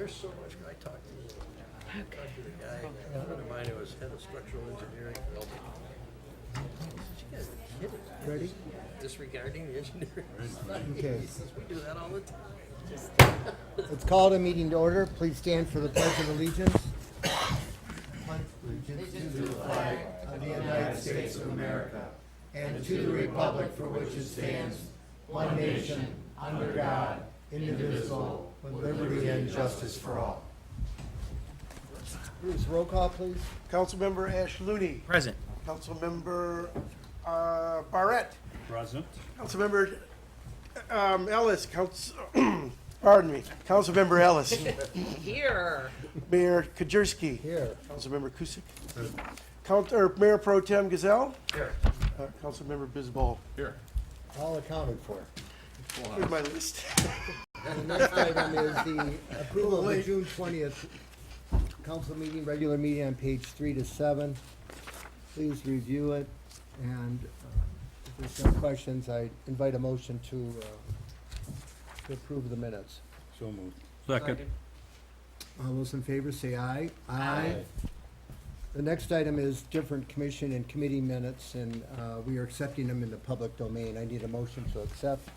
there's so much, I talked to the guy, a friend of mine who was head of structural engineering. You guys are kidding. Ready? Disregarding the engineering. Okay. He says, we do that all the time. Let's call the meeting to order. Please stand for the Pledge of Allegiance. Allegiance to the flag of the United States of America and to the republic for which it stands, one nation, under God, indivisible, with liberty and justice for all. Bruce, roll call, please. Councilmember Ash Looney. Present. Councilmember Barrett. Present. Councilmember Ellis. Pardon me. Councilmember Ellis. Here. Mayor Kajerski. Here. Councilmember Kusick. Mayor Pro Tem Gazelle. Here. Councilmember Bisbal. Here. All accounted for. Here's my list. The next item is the approval of the June 20th council meeting, regular meeting on page 3 to 7. Please review it, and if there's no questions, I invite a motion to approve the minutes. So moved. Second. All those in favor say aye. Aye. The next item is different commission and committee minutes, and we are accepting them in the public domain. I need a motion to accept.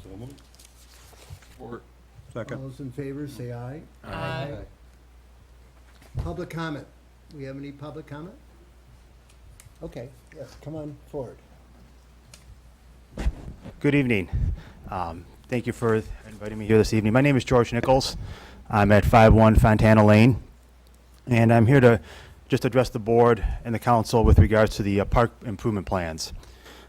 So moved. All Second. those in favor say aye. Aye. Public comment. We have any public comment? Okay, yes, come on forward. Good evening. Thank you for inviting me here this evening. My name is George Nichols. I'm at 51 Fontana Lane, and I'm here to just address the board and the council with regards to the park improvement plans.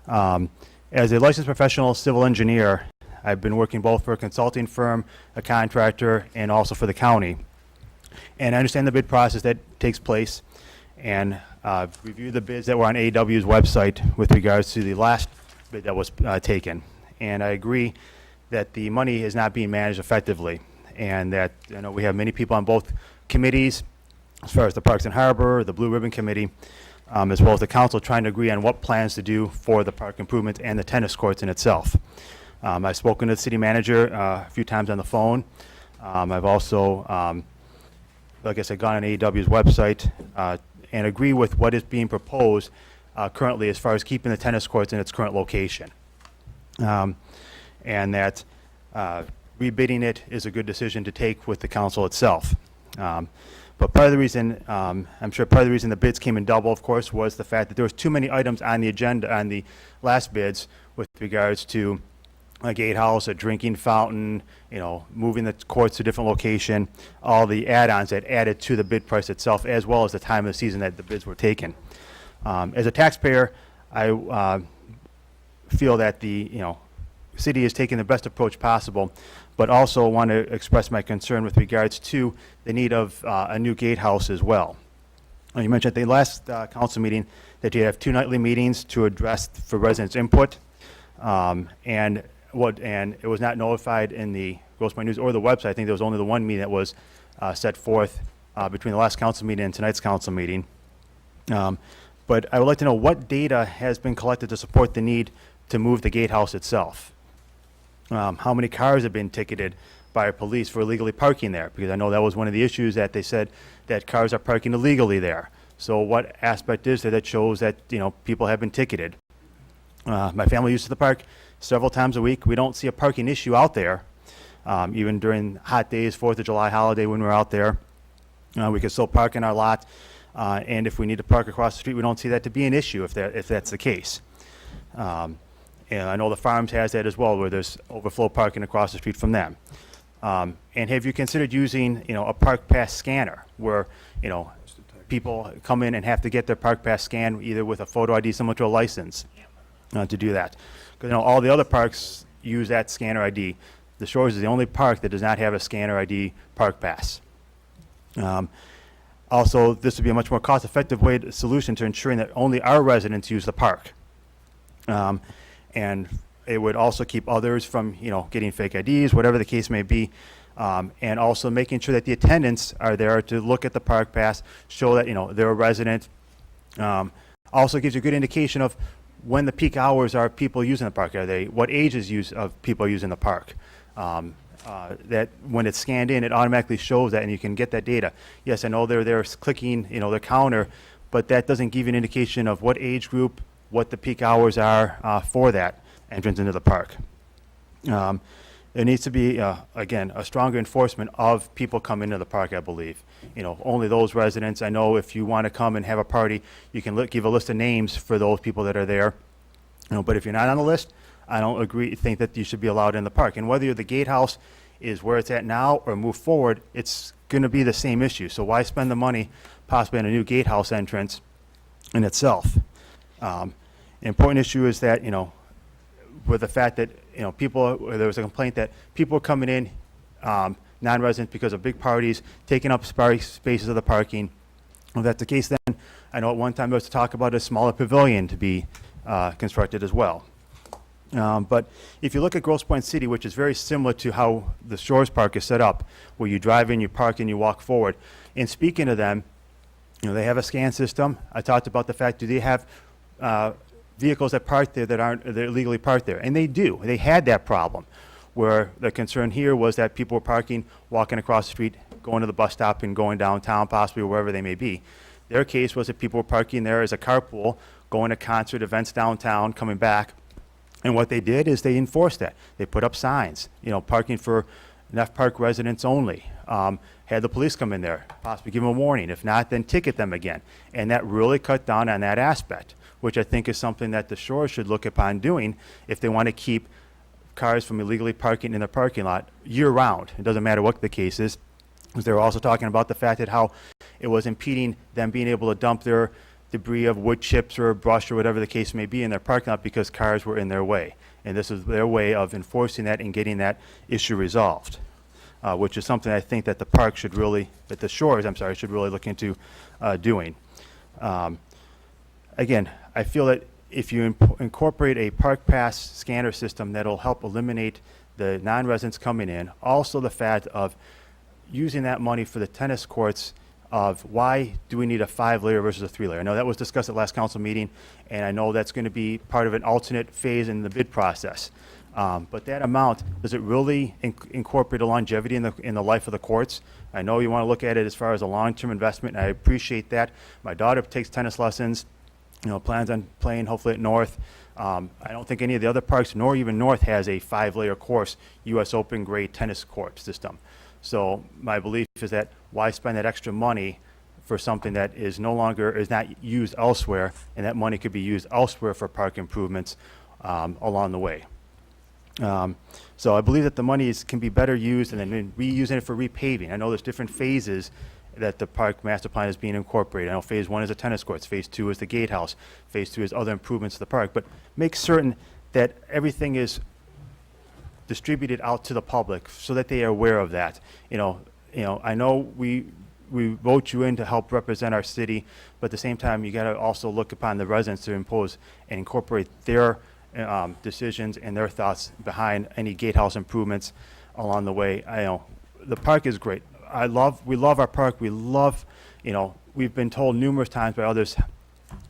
As a licensed professional civil engineer, I've been working both for a consulting firm, a contractor, and also for the county. And I understand the bid process that takes place, and reviewed the bids that were on AEW's website with regards to the last bid that was taken. And I agree that the money is not being managed effectively, and that we have many people on both committees, as far as the Parks and Harbor, the Blue Ribbon Committee, as well as the council, trying to agree on what plans to do for the park improvement and the tennis courts in itself. I've spoken to the city manager a few times on the phone. I've also, like I said, gone on AEW's website and agree with what is being proposed currently as far as keeping the tennis courts in its current location. And that rebidding it is a good decision to take with the council itself. But part of the reason, I'm sure part of the reason the bids came in double, of course, was the fact that there was too many items on the agenda on the last bids with regards to a gatehouse, a drinking fountain, moving the courts to a different location, all the add-ons that added to the bid price itself, as well as the time of the season that the bids were taken. As a taxpayer, I feel that the city is taking the best approach possible, but also want to express my concern with regards to the need of a new gatehouse as well. You mentioned at the last council meeting that you have 2 nightly meetings to address for residents' input, and it was not notified in the Grosse Pointe News or the website. I think there was only the one meeting that was set forth between the last council meeting and tonight's council meeting. But I would like to know what data has been collected to support the need to move the gatehouse itself. How many cars have been ticketed by police for illegally parking there? Because I know that was one of the issues, that they said that cars are parking illegally there. So what aspect is there that shows that people have been ticketed? My family uses the park several times a week. We don't see a parking issue out there, even during hot days, 4th of July holiday when we're out there. We can still park in our lot, and if we need to park across the street, we don't see that to be an issue if that's the case. And I know the Farms has that as well, where there's overflow parking across the street from them. And have you considered using, a Park Pass scanner, where, people come in and have to get their Park Pass scanned either with a photo ID similar to a license to do that? Because all the other parks use that scanner ID. The Shores is the only park that does not have a scanner ID Park Pass. Also, this would be a much more cost-effective solution to ensuring that only our residents use the park. And it would also keep others from, getting fake IDs, whatever the case may be. And also making sure that the attendants are there to look at the Park Pass, show that, they're a resident. Also gives you a good indication of when the peak hours are people using the park. What ages of people using the park? that when it's scanned in, it automatically shows that, and you can get that data. Yes, I know they're there clicking, their counter, but that doesn't give you an indication of what age group, what the peak hours are for that entrance into the park. There needs to be, again, a stronger enforcement of people coming into the park, I believe. Only those residents. I know if you want to come and have a party, you can give a list of names for those people that are there. But if you're not on the list, I don't think that you should be allowed in the park. And whether the gatehouse is where it's at now or move forward, it's going to be the same issue. So why spend the money possibly on a new gatehouse entrance in itself? Important issue is that, with the fact that, there was a complaint that people are coming in, non-residents, because of big parties, taking up spaces of the parking. If that's the case, then I know at one time there was talk about a smaller pavilion to be constructed as well. But if you look at Grosse Pointe City, which is very similar to how the Shores Park is set up, where you drive in, you park, and you walk forward. And speaking to them, they have a scan system. I talked about the fact, do they have vehicles that park there that they're illegally parked there? And they do. They had that problem, where the concern here was that people were parking, walking across the street, going to the bus stop and going downtown, possibly wherever they may be. Their case was that people were parking there as a carpool, going to concert events downtown, coming back. And what they did is they enforced that. They put up signs, parking for Neff Park residents only. Had the police come in there, possibly give them a warning. If not, then ticket them again. And that really cut down on that aspect, which I think is something that the Shore should look upon doing if they want to keep cars from illegally parking in the parking lot year-round. It doesn't matter what the case is. Because they were also talking about the fact that how it was impeding them being able to dump their debris of wood chips or brush or whatever the case may be in their parking lot because cars were in their way. And this is their way of enforcing that and getting that issue resolved, which is something I think that the park should really, that the Shores, should really look into doing. Again, I feel that if you incorporate a park pass scanner system, that'll help eliminate the non-residents coming in. Also the fact of using that money for the tennis courts, of why do we need a 5-layer versus a 3-layer? I know that was discussed at last council meeting, and I know that's going to be part of an alternate phase in the bid process. But that amount, does it really incorporate a longevity in the life of the courts? I know you want to look at it as far as a long-term investment, and I appreciate that. My daughter takes tennis lessons, plans on playing hopefully at North. I don't think any of the other parks, nor even North, has a 5-layer course, U.S. Open grade tennis court system. So my belief is that why spend that extra money for something that is not used elsewhere, and that money could be used elsewhere for park improvements along the way. So I believe that the money can be better used, and then reusing it for repaving. I know there's different phases that the park master plan is being incorporated. I know phase 1 is the tennis courts, phase 2 is the gatehouse, phase 3 is other improvements to the park, but make certain that everything is distributed out to the public so that they are aware of that. I know we vote you in to help represent our city, but at the same time, you got to also look upon the residents to impose and incorporate their decisions and their thoughts behind any gatehouse improvements along the way. The park is great. We love our park. We love, we've been told numerous times by others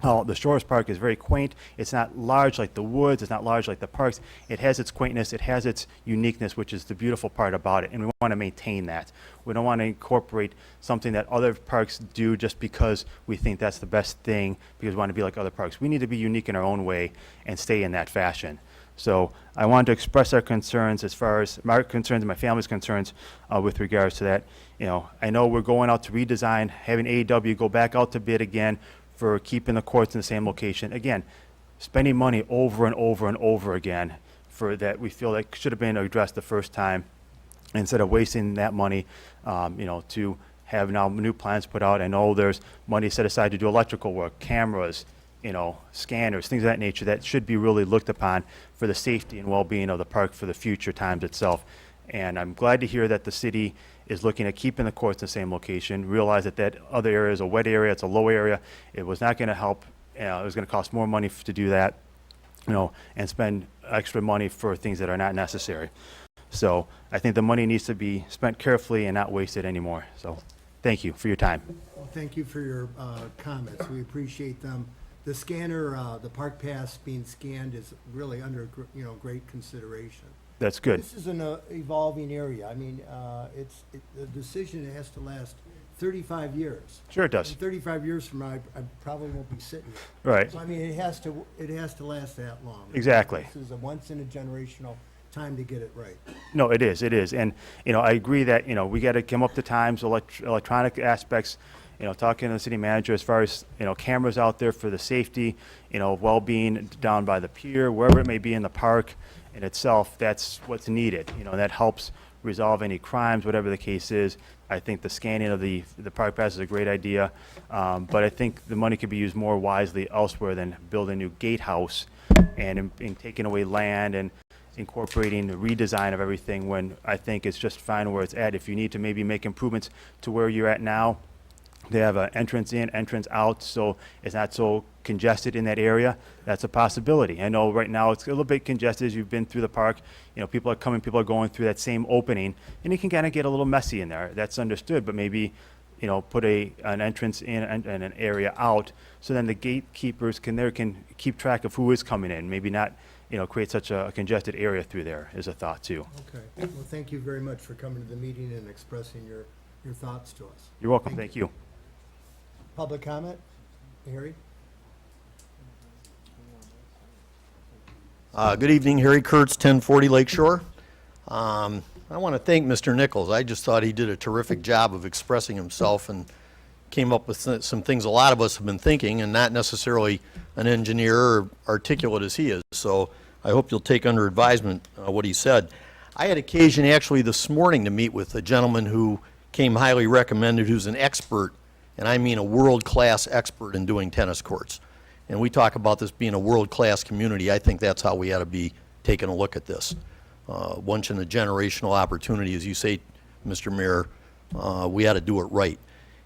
how the Shores Park is very quaint. It's not large like the woods. It's not large like the parks. It has its quaintness. It has its uniqueness, which is the beautiful part about it, and we want to maintain that. We don't want to incorporate something that other parks do just because we think that's the best thing, because we want to be like other parks. We need to be unique in our own way and stay in that fashion. So I wanted to express our concerns as far as my concerns and my family's concerns with regards to that. I know we're going out to redesign, having AEW go back out to bid again for keeping the courts in the same location. Again, spending money over and over and over again for that we feel that should have been addressed the first time, instead of wasting that money, to have now new plans put out. I know there's money set aside to do electrical work, cameras, scanners, things of that nature that should be really looked upon for the safety and well-being of the park for the future times itself. And I'm glad to hear that the city is looking at keeping the courts in the same location, realize that other area is a wet area, it's a low area. It was not going to help. It was going to cost more money to do that, and spend extra money for things that are not necessary. So I think the money needs to be spent carefully and not wasted anymore. So thank you for your time. Well, thank you for your comments. We appreciate them. The scanner, the park pass being scanned is really under, great consideration. That's good. This is an evolving area. I mean, the decision has to last 35 years. Sure it does. And 35 years from now, I probably won't be sitting here. Right. So I mean, it has to last that long. Exactly. This is a once in a generational time to get it right. No, it is. And, I agree that, we got to come up to times, electronic aspects, talking to the city manager as far as, cameras out there for the safety, well-being down by the pier, wherever it may be in the park in itself, that's what's needed. That helps resolve any crimes, whatever the case is. I think the scanning of the park pass is a great idea, but I think the money could be used more wisely elsewhere than building a new gatehouse and taking away land and incorporating the redesign of everything when I think it's just fine where it's at. If you need to maybe make improvements to where you're at now, they have an entrance in, entrance out, so it's not so congested in that area. That's a possibility. I know right now it's a little bit congested as you've been through the park. People are coming, people are going through that same opening, and it can kind of get a little messy in there. That's understood, but maybe, put an entrance in and an area out, so then the gatekeepers can keep track of who is coming in. Maybe not, create such a congested area through there is a thought too. Okay. Well, thank you very much for coming to the meeting and expressing your thoughts to us. You're welcome. Thank you. Public comment? Harry? Good evening, Harry Kurtz, 1040 Lakeshore. I want to thank Mr. Nichols. I just thought he did a terrific job of expressing himself and came up with some things a lot of us have been thinking, and not necessarily an engineer or articulate as he is. So I hope you'll take under advisement what he said. I had occasion actually this morning to meet with a gentleman who came highly recommended, who's an expert, and I mean a world-class expert in doing tennis courts. And we talk about this being a world-class community. I think that's how we ought to be taking a look at this. Once in a generational opportunity, as you say, Mr. Mayor, we ought to do it right.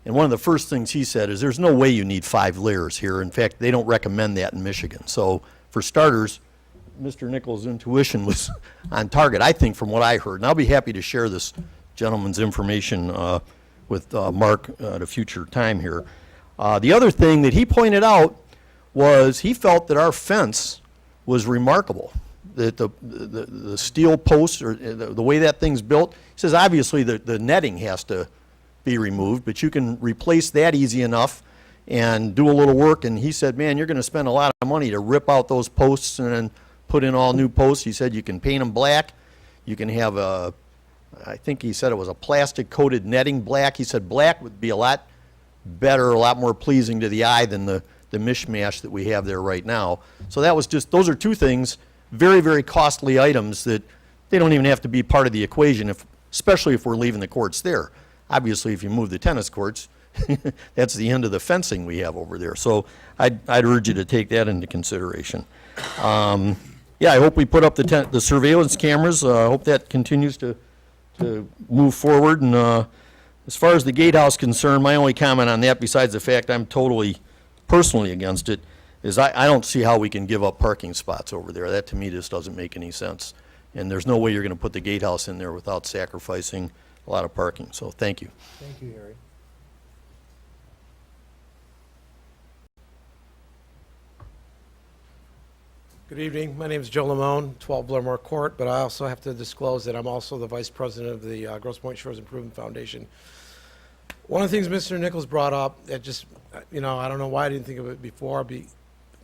And one of the first things he said is there's no way you need 5 layers here. In fact, they don't recommend that in Michigan. So for starters, Mr. Nichols' intuition was on target, I think, from what I heard. And I'll be happy to share this gentleman's information with Mark at a future time here. The other thing that he pointed out was he felt that our fence was remarkable, that the steel posts, or the way that thing's built, he says obviously the netting has to be removed, but you can replace that easy enough and do a little work. And he said, man, you're going to spend a lot of money to rip out those posts and then put in all new posts. He said you can paint them black. You can have I think he said it was a plastic coated netting black. He said black would be a lot better, a lot more pleasing to the eye than the mishmash that we have there right now. So that was just, those are 2 things, very, very costly items that they don't even have to be part of the equation, especially if we're leaving the courts there. Obviously, if you move the tennis courts, that's the end of the fencing we have over there. So I'd urge you to take that into consideration. Yeah, I hope we put up the surveillance cameras. I hope that continues to move forward. And as far as the gatehouse concerned, my only comment on that, besides the fact I'm totally personally against it, is I don't see how we can give up parking spots over there. That to me just doesn't make any sense. And there's no way you're going to put the gatehouse in there without sacrificing a lot of parking. So thank you. Thank you, Harry. Good evening. My name is Joe Lamone, 12 Blairmore Court, but I also have to disclose that I'm also the Vice President of the Grosse Pointe Shores Improvement Foundation. One of the things Mr. Nichols brought up that just, I don't know why I didn't think of it before,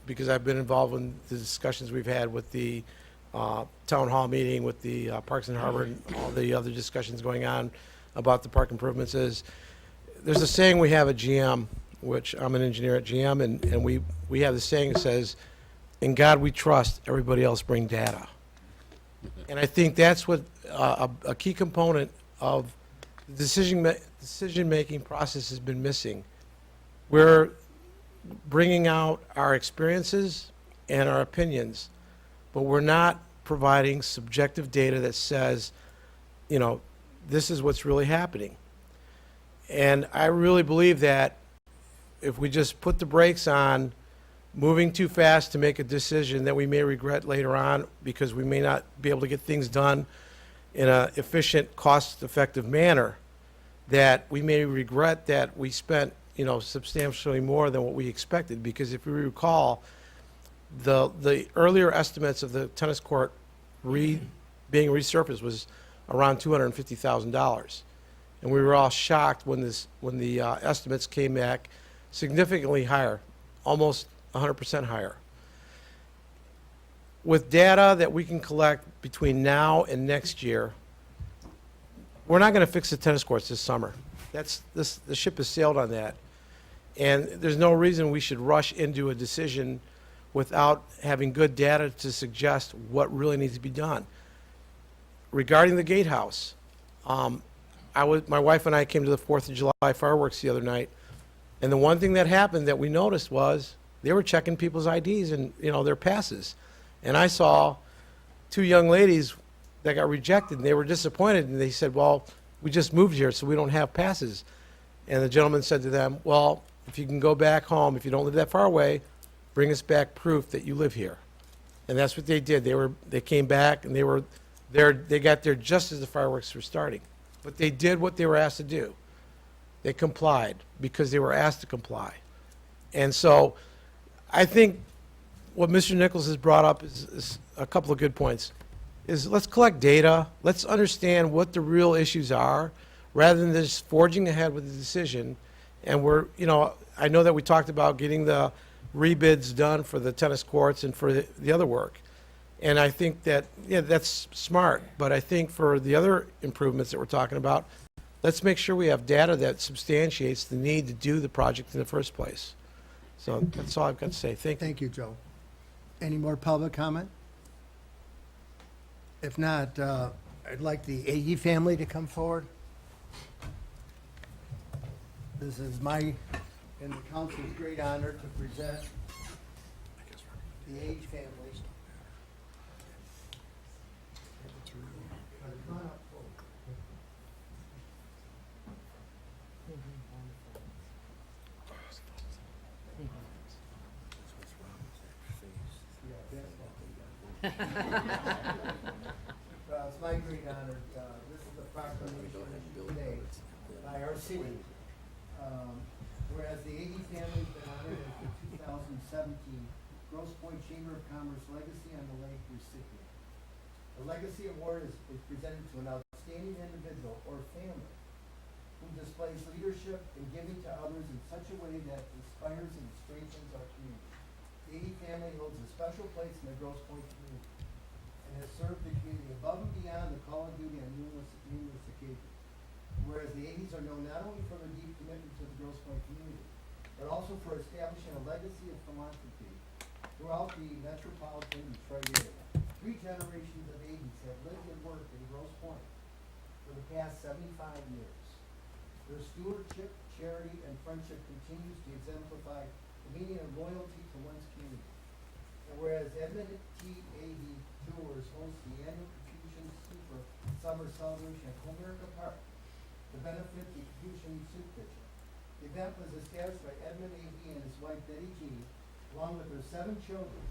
because I've been involved in the discussions we've had with the town hall meeting, with the Parks and Harbor, and all the other discussions going on about the park improvements is, there's a saying we have at GM, which I'm an engineer at GM, and we have the saying that says, in God we trust, everybody else bring data. And I think that's what a key component of the decision-making process has been missing. We're bringing out our experiences and our opinions, but we're not providing subjective data that says, this is what's really happening. And I really believe that if we just put the brakes on moving too fast to make a decision that we may regret later on because we may not be able to get things done in an efficient, cost-effective manner, that we may regret that we spent, substantially more than what we expected. Because if you recall, the earlier estimates of the tennis court being resurfaced was around $250,000. And we were all shocked when the estimates came back significantly higher, almost 100% higher. With data that we can collect between now and next year, we're not going to fix the tennis courts this summer. The ship has sailed on that. And there's no reason we should rush into a decision without having good data to suggest what really needs to be done. Regarding the gatehouse, my wife and I came to the 4th of July fireworks the other night, and the one thing that happened that we noticed was they were checking people's IDs and, their passes. And I saw 2 young ladies that got rejected, and they were disappointed, and they said, well, we just moved here, so we don't have passes. And the gentleman said to them, well, if you can go back home, if you don't live that far away, bring us back proof that you live here. And that's what they did. They came back, and they got there just as the fireworks were starting. But they did what they were asked to do. They complied because they were asked to comply. And so I think what Mr. Nichols has brought up is a couple of good points. Is let's collect data, let's understand what the real issues are, rather than just forging ahead with the decision. And I know that we talked about getting the rebids done for the tennis courts and for the other work. And I think that, that's smart. But I think for the other improvements that we're talking about, let's make sure we have data that substantiates the need to do the project in the first place. So that's all I've got to say. Thank you. Thank you, Joe. Any more public comment? If not, I'd like the Age family to come forward. This is my and the council's great honor to present the Age family. Come on up forward. Well, it's my great honor. This is a proclamation today by our city. Whereas the Age family's been honored as the 2017 Grosse Pointe Chamber of Commerce Legacy on the Lake recipient. The Legacy Award is presented to an outstanding individual or family who displays leadership and giving to others in such a way that inspires and strengthens our community. The Age family holds a special place in the Grosse Pointe community and has served the community above and beyond the call of duty on numerous occasions. Whereas the 80s are known not only for their deep commitment to the Grosse Pointe community, but also for establishing a legacy of philanthropy throughout the metropolitan Detroit area. 3 generations of 80s have lived and worked in Grosse Pointe for the past 75 years. Their stewardship, charity, and friendship continues to exemplify the meaning of loyalty to one's community. And whereas Edmund T. Ahey Jewelers hosts the annual Confucian Super Summer Celebration at Comerica Park to benefit the Confucian Soup Kitchen. The event was established by Edmund Ahey and his wife Betty G., along with their 7 children,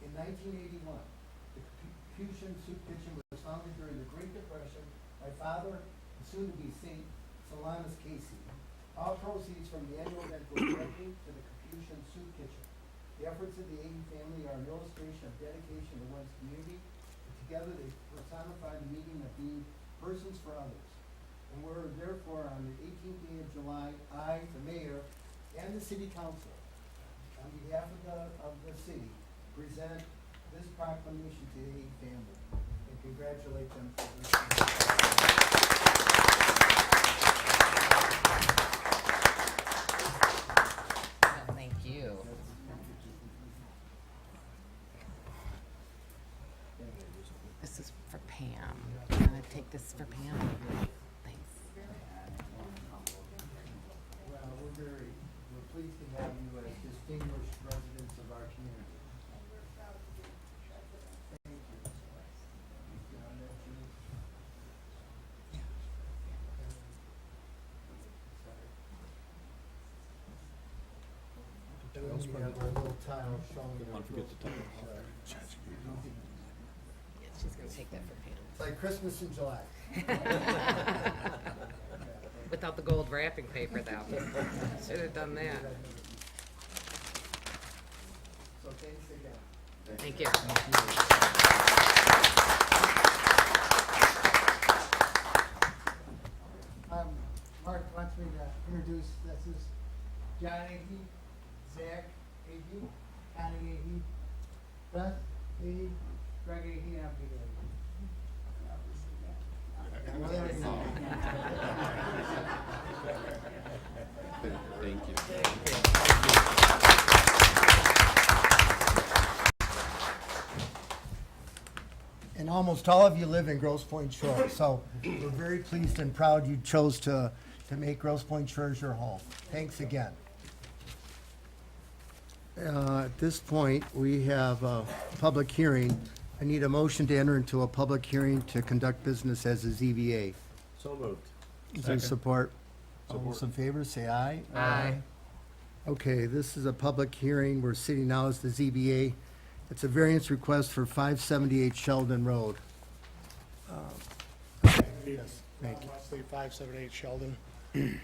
in 1981. The Confucian Soup Kitchen was founded during the Great Depression by Father, and soon-to-be Saint Solanus Casey. All proceeds from the annual event go directly to the Confucian Soup Kitchen. The efforts of the Ahey family are an illustration of dedication to one's community, and together they personify the meaning of being persons for others. And we're therefore on the 18th day of July, I, the mayor, and the city council, on behalf of the city, present this proclamation to the Ahey family and congratulate them for this. Thank you. This is for Pam. I'm gonna take this for Pam. Thanks. Well, we're pleased to have you as distinguished residents of our community. Thank you. John, that's you. And then we have our little tile showing. Don't forget the tile. Yeah, she's gonna take that for Pam. It's like Christmas in July. Without the gold wrapping paper though. Should have done that. So thanks again. Thank you. me to introduce, this is John Agee, Zach Agee, Connie Agee, Beth Agee, Greg Agee, and I'm Peter Agee. Well, there we go. And almost all of you live in Grosse Pointe Shores, so we're very pleased and proud you chose to make Grosse Pointe Shores your home. Thanks again. At this point, we have a public hearing. I need a motion to enter into a public hearing to conduct business as a ZBA. So moved. Is there support? All those in favor, say aye. Aye. Okay, this is a public hearing. We're sitting now as the ZBA. It's a variance request for 578 Sheldon Road. Yes, thank you. Wesley, 578 Sheldon.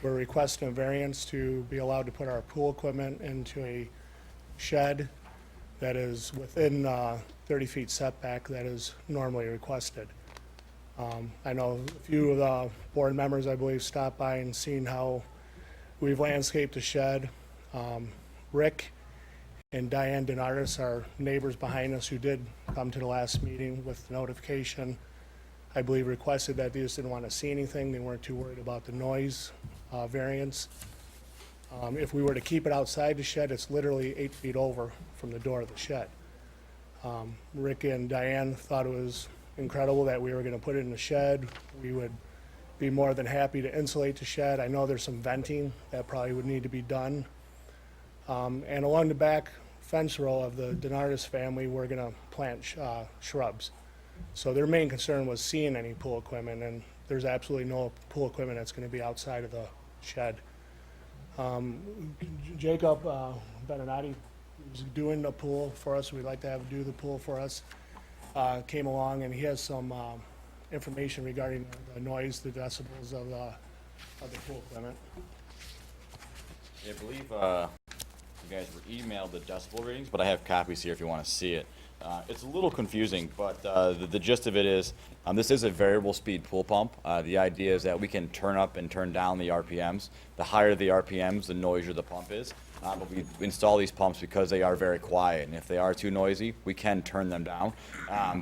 We're requesting a variance to be allowed to put our pool equipment into a shed that is within 30 feet setback that is normally requested. I know a few of the board members, I believe, stopped by and seen how we've landscaped the shed. Rick and Diane Denardis are neighbors behind us who did come to the last meeting with notification. I believe requested that they just didn't want to see anything. They weren't too worried about the noise variance. If we were to keep it outside the shed, it's literally 8 feet over from the door of the shed. Rick and Diane thought it was incredible that we were going to put it in the shed. We would be more than happy to insulate the shed. I know there's some venting that probably would need to be done. And along the back fence row of the Denardis family, we're going to plant shrubs. So their main concern was seeing any pool equipment, and there's absolutely no pool equipment that's going to be outside of the shed. Jacob Beninati, who's doing the pool for us, we'd like to have him do the pool for us, came along, and he has some information regarding the noise, the decibels of the pool equipment. I believe you guys were emailed the decibel readings, but I have copies here if you want to see it. It's a little confusing, but the gist of it is this is a variable speed pool pump. The idea is that we can turn up and turn down the RPMs. The higher the RPMs, the noisier the pump is. But we install these pumps because they are very quiet, and if they are too noisy, we can turn them down.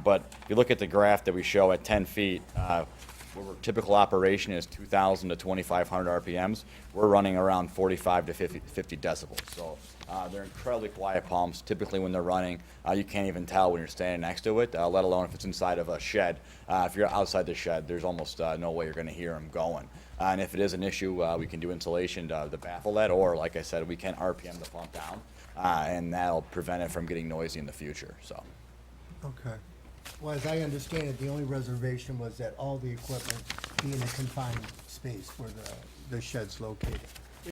But if you look at the graph that we show at 10 feet, where our typical operation is 2,000 to 2,500 RPMs, we're running around 45 to 50 decibels. So they're incredibly quiet pumps. Typically when they're running, you can't even tell when you're standing next to it, let alone if it's inside of a shed. If you're outside the shed, there's almost no way you're going to hear them going. And if it is an issue, we can do insulation to baffle that, or like I said, we can RPM the pump down, and that'll prevent it from getting noisy in the future. So. Okay. Well, as I understand it, the only reservation was that all the equipment be in a confined space where the shed's located.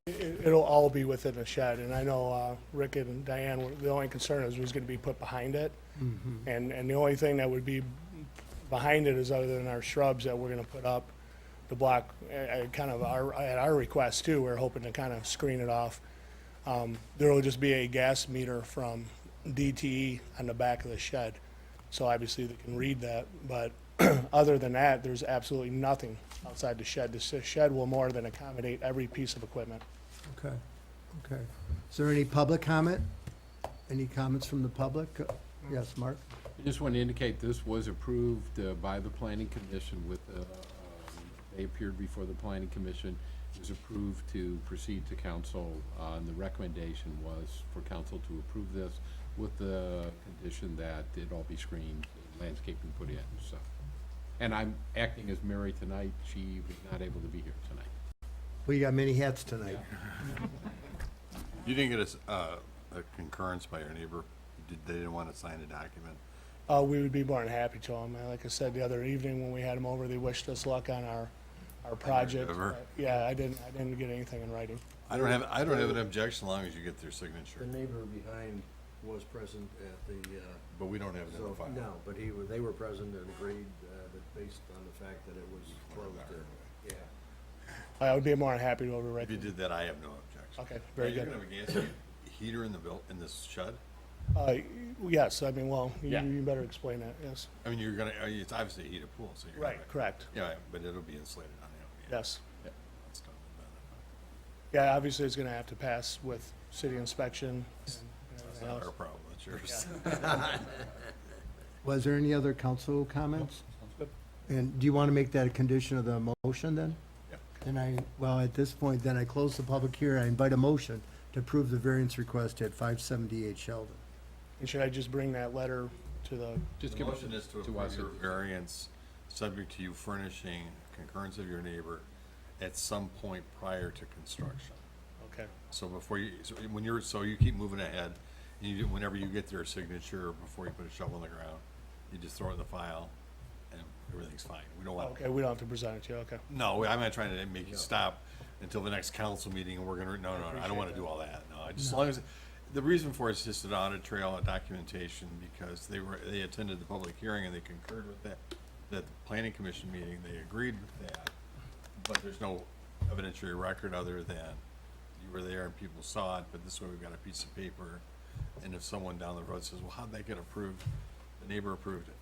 It'll all be within the shed, and I know Rick and Diane, the only concern is it was going to be put behind it. And the only thing that would be behind it is other than our shrubs that we're going to put up the block, kind of at our request too, we're hoping to kind of screen it off. There will just be a gas meter from DTE on the back of the shed. So obviously they can read that, but other than that, there's absolutely nothing outside the shed. The shed will more than accommodate every piece of equipment. Okay, okay. Is there any public comment? Any comments from the public? Yes, Mark? I just want to indicate this was approved by the planning commission with, they appeared before the planning commission. It was approved to proceed to council, and the recommendation was for council to approve this with the condition that it all be screened, landscaping put in, so. And I'm acting as Mary tonight. She was not able to be here tonight. We got many hats tonight. You didn't get a concurrence by your neighbor? They didn't want to sign a document? We would be more than happy to them. Like I said the other evening when we had them over, they wished us luck on our project. Ever? Yeah, I didn't get anything in writing. I don't have an objection as long as you get their signature, The neighbor behind was present at the, but we don't have it in so, the file. no, but they were present and agreed that based on the fact that it was closed, yeah. I would be more than happy to override. If you did that, I have no objection. Okay, very Now, good. You're gonna have a gas heater in this shed? Yes, I mean, well, Yeah. you better explain that, yes. I mean, it's obviously a heated pool, so you're. Right, correct, Yeah, but it'll be insulated on the outside. yes. That's not bad. Yeah, obviously it's gonna have to pass with city inspection and everything Not else. our problem, that's yours. Was there any other council comments? And do you want to make that a condition of the motion then? Yeah. Then well, at this point, then I close the public hearing. I invite a motion to approve the variance request at 578 Sheldon. And should I just bring that letter to the, Just The give it motion is to to us. approve your variance, subject to you furnishing concurrence of your neighbor at some point prior to construction. okay, So before you, so you keep moving ahead, and whenever you get their signature, before you put a shovel in the ground, you just throw it in the file, and everything's fine. We don't want, okay, we don't have to present it to you, okay. no, I'm not trying to make you stop until the next council meeting, and we're gonna, no, I don't wanna do all that, no, as long as, the reason for it is just an audit trail, a documentation, because they attended the public hearing and they concurred with that, the planning commission meeting, they agreed with that, but there's no evidentiary record other than you were there and people saw it, but this way we've got a piece of paper, and if someone down the road says, well, how'd that get approved? The neighbor approved it.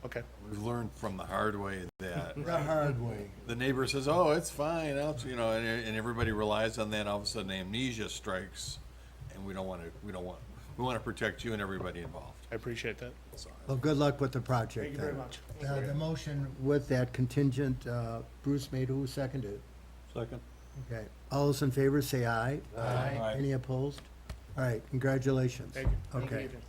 Okay, We've learned from the hard way that The hard way. the neighbor says, oh, it's fine, and everybody relies on that, all of a sudden amnesia strikes, and we wanna protect you and everybody involved. I appreciate that. So, Well, good luck with the project. Thank you very then. much. The motion with that contingent, Bruce made, who seconded? Second. Okay. All those in favor, say aye. Aye. Any opposed? All right, congratulations. Thank you. Thank you, Okay. Ethan.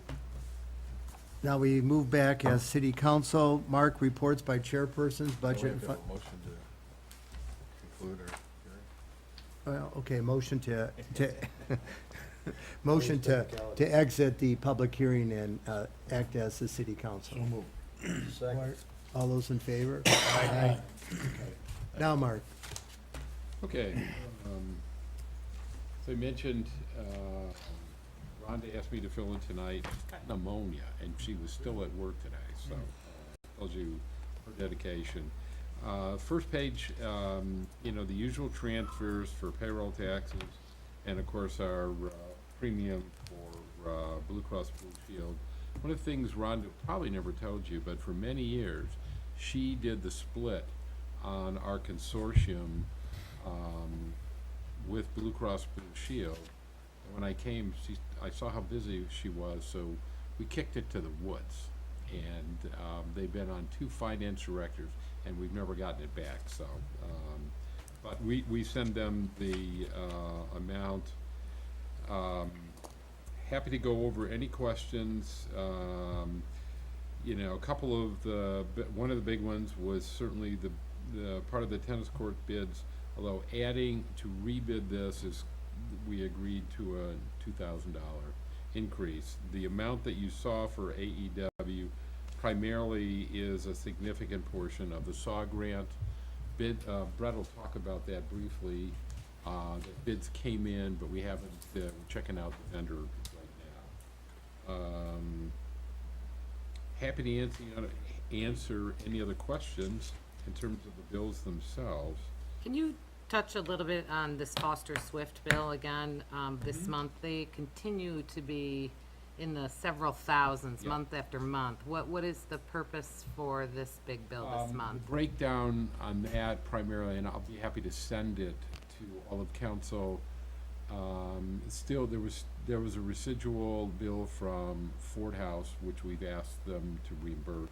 Now we move back as city council. Mark, reports by chairpersons, budget and fun. Motion to conclude our hearing. Well, okay, motion to, motion to exit the public hearing and, act as the city council. Second. All those in favor? Aye. Okay. Now, Mark. Okay, so I mentioned, Rhonda asked me to fill in tonight, she's got pneumonia, and she was still at work today, so, tells you her dedication. First page, the usual transfers for payroll taxes, and of course, our, premium for, Blue Cross Blue Shield. One of the things Rhonda probably never told you, but for many years, she did the split on our consortium, with Blue Cross Blue Shield. And when I came, I saw how busy she was, so we kicked it to the woods. And they've been on 2 finance directors, and we've never gotten it back, so. But we send them the amount. Happy to go over any questions. A couple of one of the big ones was certainly the part of the tennis court bids, although adding to rebid this is, we agreed to a $2,000 increase. The amount that you saw for AEW primarily is a significant portion of the SAW grant. Brett will talk about that briefly. The bids came in, but we haven't, we're checking out the vendor right now. Happy to answer any other questions in terms of the bills themselves. Can you touch a little bit on this Foster Swift bill again? This month, they continue to be in the several thousands, Yeah. month after month. What is the purpose for this big bill this month? The breakdown on that primarily, and I'll be happy to send it to all of council. Still, there was a residual bill from Ford House, which we've asked them to reimburse.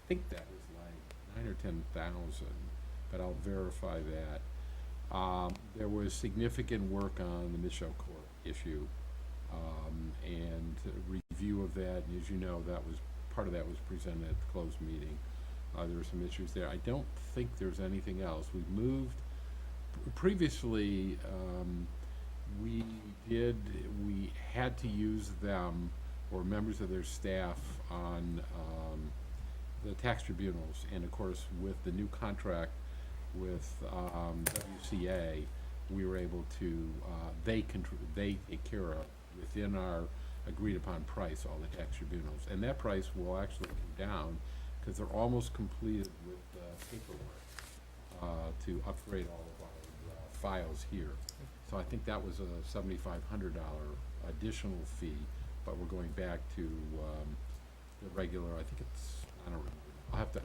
I think that was like 9 or 10,000, but I'll verify that. There was significant work on the Michelle Court issue, and a review of that, and as you know, part of that was presented at the closed meeting. There were some issues there. I don't think there's anything else. We've moved, previously, we had to use them or members of their staff on the tax tribunals, and of course, with the new contract with WCA, we were able to, they take care of, within our agreed-upon price, all the tax tribunals. And that price will actually come down, because they're almost completed with paperwork to upgrade all of our files here. So I think that was a $7,500 additional fee, but we're going back to the regular, I think it's, I don't remember. I'll get that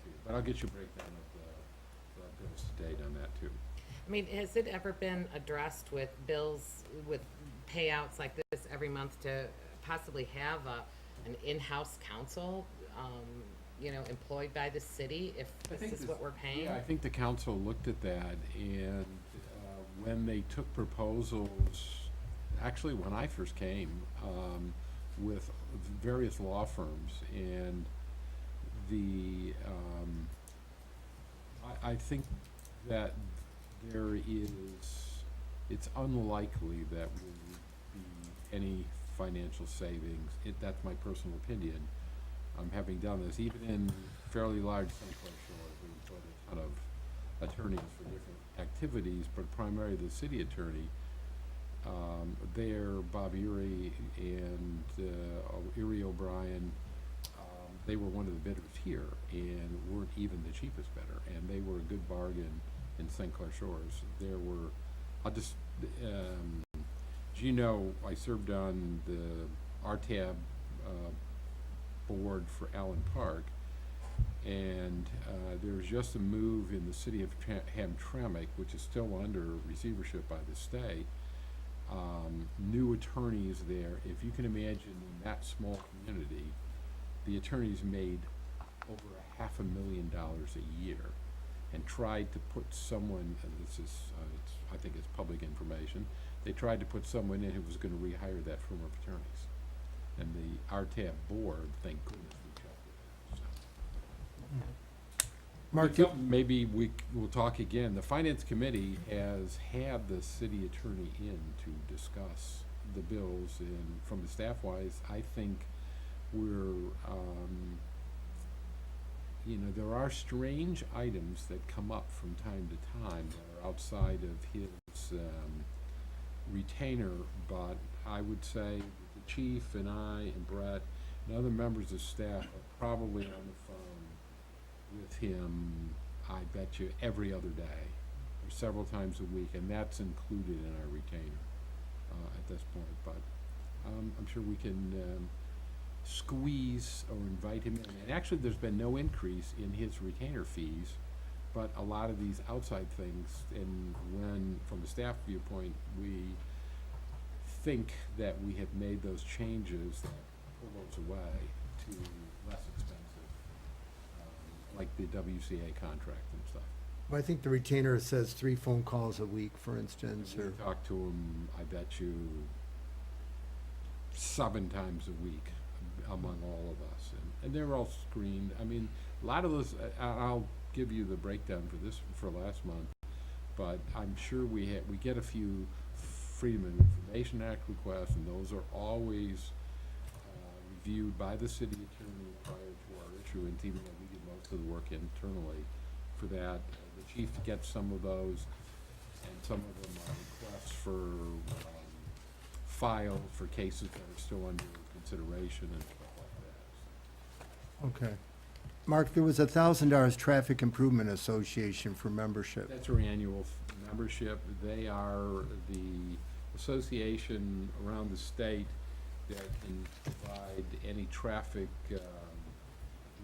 to you, but I'll get you a breakdown of the bills to date on that too. I mean, has it ever been addressed with bills, with payouts like this every month to possibly have an in-house counsel, employed by the city if this is what we're paying? Yeah, I think the council looked at that, and when they took proposals, actually, when I first came, with various law firms, and I think that it's unlikely that there would be any financial savings. That's my personal opinion. Having done this, even in fairly large St. Clair Shores, we employed a ton of attorneys for different activities, but primarily the city attorney. Bob Erie and Erie O'Brien, they were one of the bidders here and weren't even the cheapest bidder, and they were a good bargain in St. Clair Shores. I served on the RTAB board for Allen Park, and there was just a move in the city of Hamtramck, which is still under receivership by the state. New attorneys there. If you can imagine, in that small community, the attorneys made over $500,000 a year, and tried to put someone, and this is, I think it's public information, they tried to put someone in who was going to rehire that firm of attorneys. And the RTAB board, thank goodness we checked with them. Mark, It's something maybe we'll talk again. The finance committee has had the city attorney in to discuss the bills, and from the staff wise, I think we're, there are strange items that come up from time to time that are outside of his retainer, but I would say the chief and I and Brett and other members of staff are probably on the phone with him, I bet you, every other day, or several times a week, and that's included in our retainer at this point. But I'm sure we can squeeze or invite him in. And actually, there's been no increase in his retainer fees, but a lot of these outside things, and when, from a staff viewpoint, we think that we have made those changes that pull those away to less expensive, like the WCA contract and stuff. I think the retainer says 3 phone calls a week, for instance, or, We talk to him, I bet you, 7 times a week among all of us, and they're all screened. I mean, a lot of those, I'll give you the breakdown for last month, but I'm sure we get a few Freedom of Information Act requests, and those are always reviewed by the city attorney prior to our issuance, even though we did most of the work internally for that. The chief gets some of those, and some of them are requests for files for cases that are still under consideration and stuff like that. okay. Mark, there was $1,000 Traffic Improvement Association for membership. That's our annual membership. They are the association around the state that can provide any traffic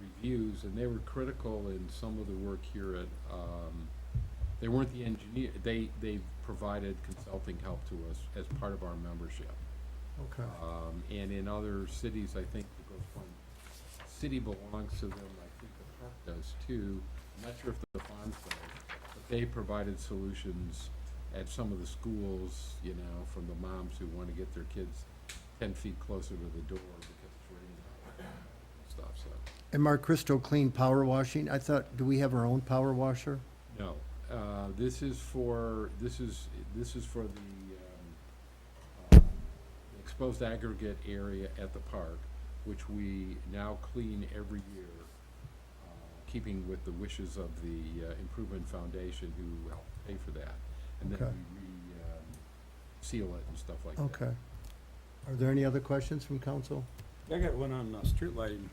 reviews, and they were critical in some of the work here at, they weren't the engineer, they provided consulting help to us as part of our membership. Okay. And in other cities, I think the Grosse Pointe City belongs to them, I think the park does too. I'm not sure if the Fonz does, but they provided solutions at some of the schools, from the moms who want to get their kids 10 feet closer to the door because it's raining out and stuff, so. And Mark, Crystal Clean Power Washing, do we have our own power washer? No, this is for the exposed aggregate area at the park, which we now clean every year, keeping with the wishes of the Improvement Foundation who helped pay for that. And then Okay. we seal it and stuff like that. Okay. Are there any other questions from council? I got one on street lighting.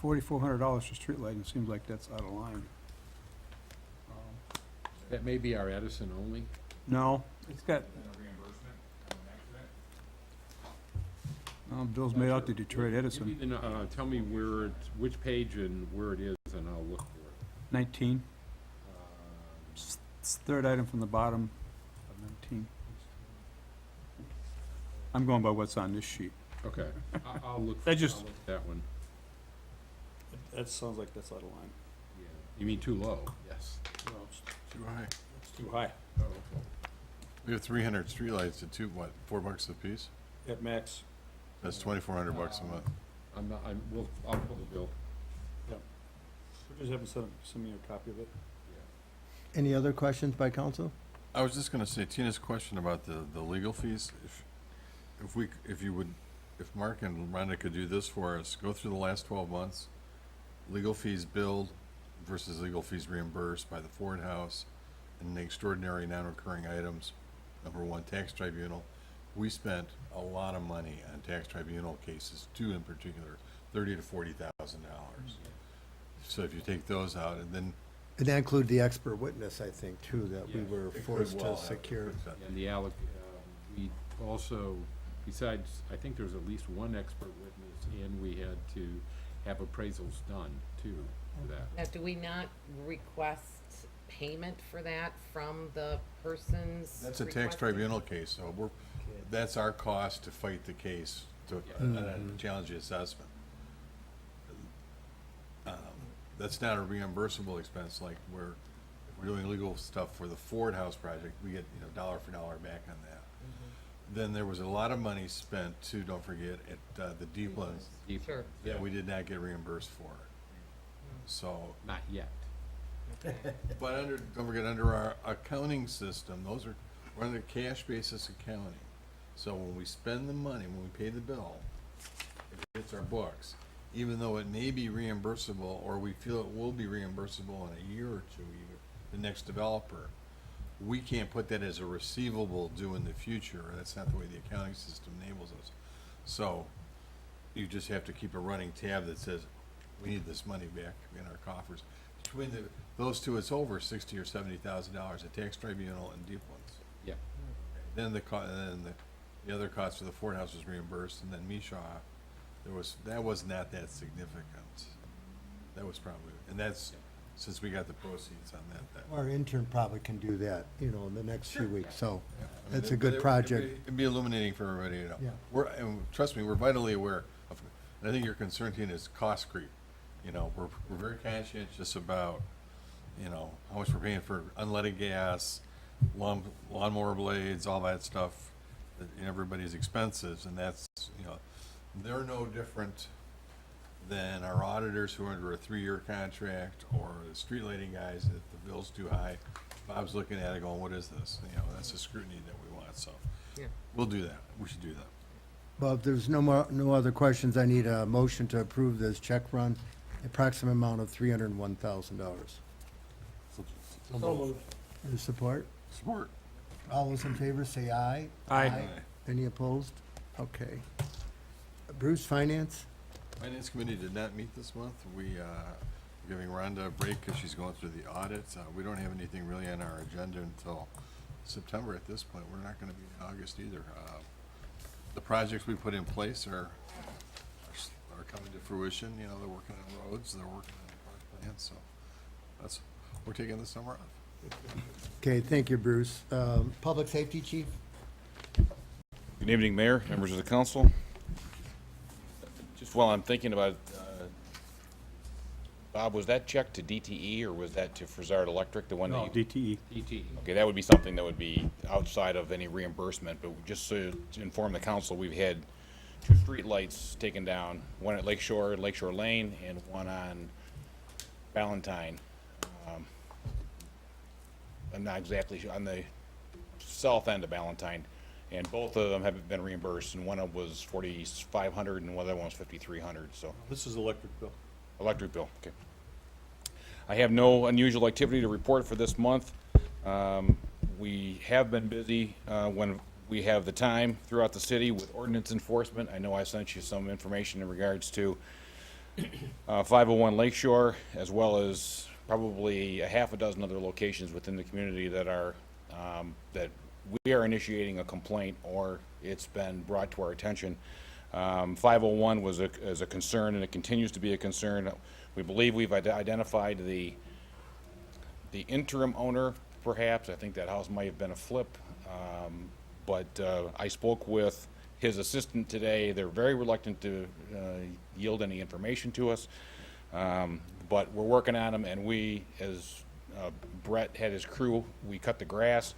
$4,400 for street lighting, seems like that's out of line. That may be our Edison only. No, it's got, bills made out to Detroit Give Edison, me tell me which page and where it is, and I'll look for it. 19, Um, It's the third item from the bottom of 19. I'm going by what's on this sheet. Okay, I'll look, I I'll just- look at that one. That sounds like that's out of line. Yeah. You mean too low? Yes. No, it's Too high. too high. Oh, okay. We have 300 streetlights at what, $4 a piece? At max. That's $2,400 a month. I'll pull the bill. Just have them send me a copy of it. Any other questions by council? I was just gonna say, Tina's question about the legal fees, if Mark and Rhonda could do this for us, go through the last 12 months, legal fees billed versus legal fees reimbursed by the Ford House, and the extraordinary non-recurring items. Number one, tax tribunal. We spent a lot of money on tax tribunal cases, two in particular, $30,000 to $40,000. So if you take those out, and then And that include the expert witness, I think, too, that we Yes. were it could forced well to have secure. And the we also, besides, I think there's at least one expert witness, and we had to have appraisals done too, for that. Now, do we not request payment for that from the persons? That's a tax requesting? tribunal case, so that's our cost to fight the case, to challenge the assessment. That's not a reimbursable expense, like if we're doing legal stuff for the Ford House project, we get, dollar for dollar back on that. Then there was a lot of money spent too, don't forget, at the Deeplands, Sure. that we did not get reimbursed for. So, Not yet. but don't forget, under our accounting system, we're under cash basis accounting. So when we spend the money, when we pay the bill, it hits our books. Even though it may be reimbursable, or we feel it will be reimbursable in a year or two, even, the next developer, we can't put that as a receivable due in the future. That's not the way the accounting system enables us. So you just have to keep a running tab that says, we need this money back in our coffers. Between those two, it's over $60,000 or $70,000 at tax tribunal and Deeplands. Yeah. Then the other cost for the Ford House was reimbursed, and then Mishaw, that was not that significant. That was probably, and that's, since we got the proceeds on that. Our intern probably can do that, in the next few weeks, so I mean, it's a good project. It'd be illuminating for everybody, Yeah. And trust me, we're vitally aware of, and I think your concern, Tina, is cost creep. We're very conscientious about, how much we're paying for unleaded gas, lawnmower blades, all that stuff, everybody's expenses, and that's, they're no different than our auditors who are under a 3-year contract, or the street lighting guys, if the bill's too high, Bob's looking at it going, what is this? That's the scrutiny that we want, so. Yeah. We'll do that, we should do that. Well, if there's no other questions, I need a motion to approve this check run, approximate amount of $301,000. Is support? Support. All those in favor say aye. Aye. Any opposed? Okay. Bruce, Finance? Finance Committee did not meet this month. We're giving Rhonda a break because she's going through the audits. We don't have anything really on our agenda until September at this point. We're not gonna be in August either. The projects we put in place are coming to fruition. They're working on roads, they're working on park plans, so we're taking the summer off. Okay, thank you, Bruce. Public Safety Chief? Good evening, Mayor, members of the council. Just while I'm thinking about, Bob, was that check to DTE or was that to Frizard Electric, the one No, that you? DTE. DT. Okay, that would be something that would be outside of any reimbursement, but just to inform the council, we've had 2 streetlights taken down, one at Lakeshore Lane, and one on Valentine. I'm not exactly sure, on the south end of Valentine, and both of them have been reimbursed, and one of them was $4,500 and one other one was $5,300, so. This is electric bill. Electric bill, okay. I have no unusual activity to report for this month. We have been busy when we have the time throughout the city with ordinance enforcement. I know I sent you some information in regards to 501 Lakeshore, as well as probably a half a dozen other locations within the community that are, that we are initiating a complaint or it's been brought to our attention. 501 is a concern, and it continues to be a concern. We believe we've identified the interim owner perhaps. I think that house might have been a flip. But I spoke with his assistant today. They're very reluctant to yield any information to us. But we're working on them, and we, as Brett had his crew, we cut the grass.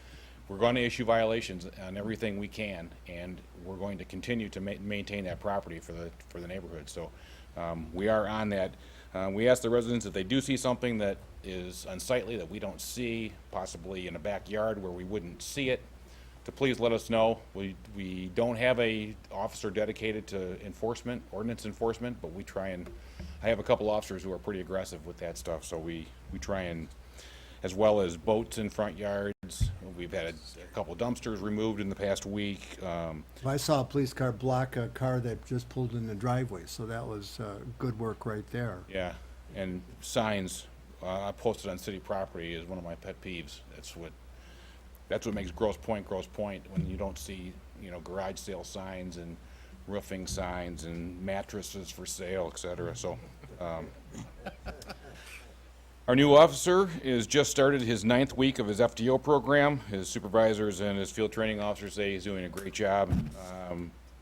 We're going to issue violations on everything we can, and we're going to continue to maintain that property for the neighborhood. So we are on that. We ask the residents if they do see something that is unsightly that we don't see, possibly in a backyard where we wouldn't see it, to please let us know. We don't have a officer dedicated to enforcement, ordinance enforcement, but we try and, I have a couple officers who are pretty aggressive with that stuff, so we try and, as well as boats in front yards. We've had a couple dumpsters removed in the past week. I saw a police car block a car that just pulled in the driveway, so that was good work right there. Yeah, and signs, I posted on city property is one of my pet peeves. That's what makes Grosse Pointe, when you don't see, garage sale signs and roofing signs and mattresses for sale, et cetera. So, our new officer is just started his 9th week of his FTO program. His supervisors and his field training officers say he's doing a great job.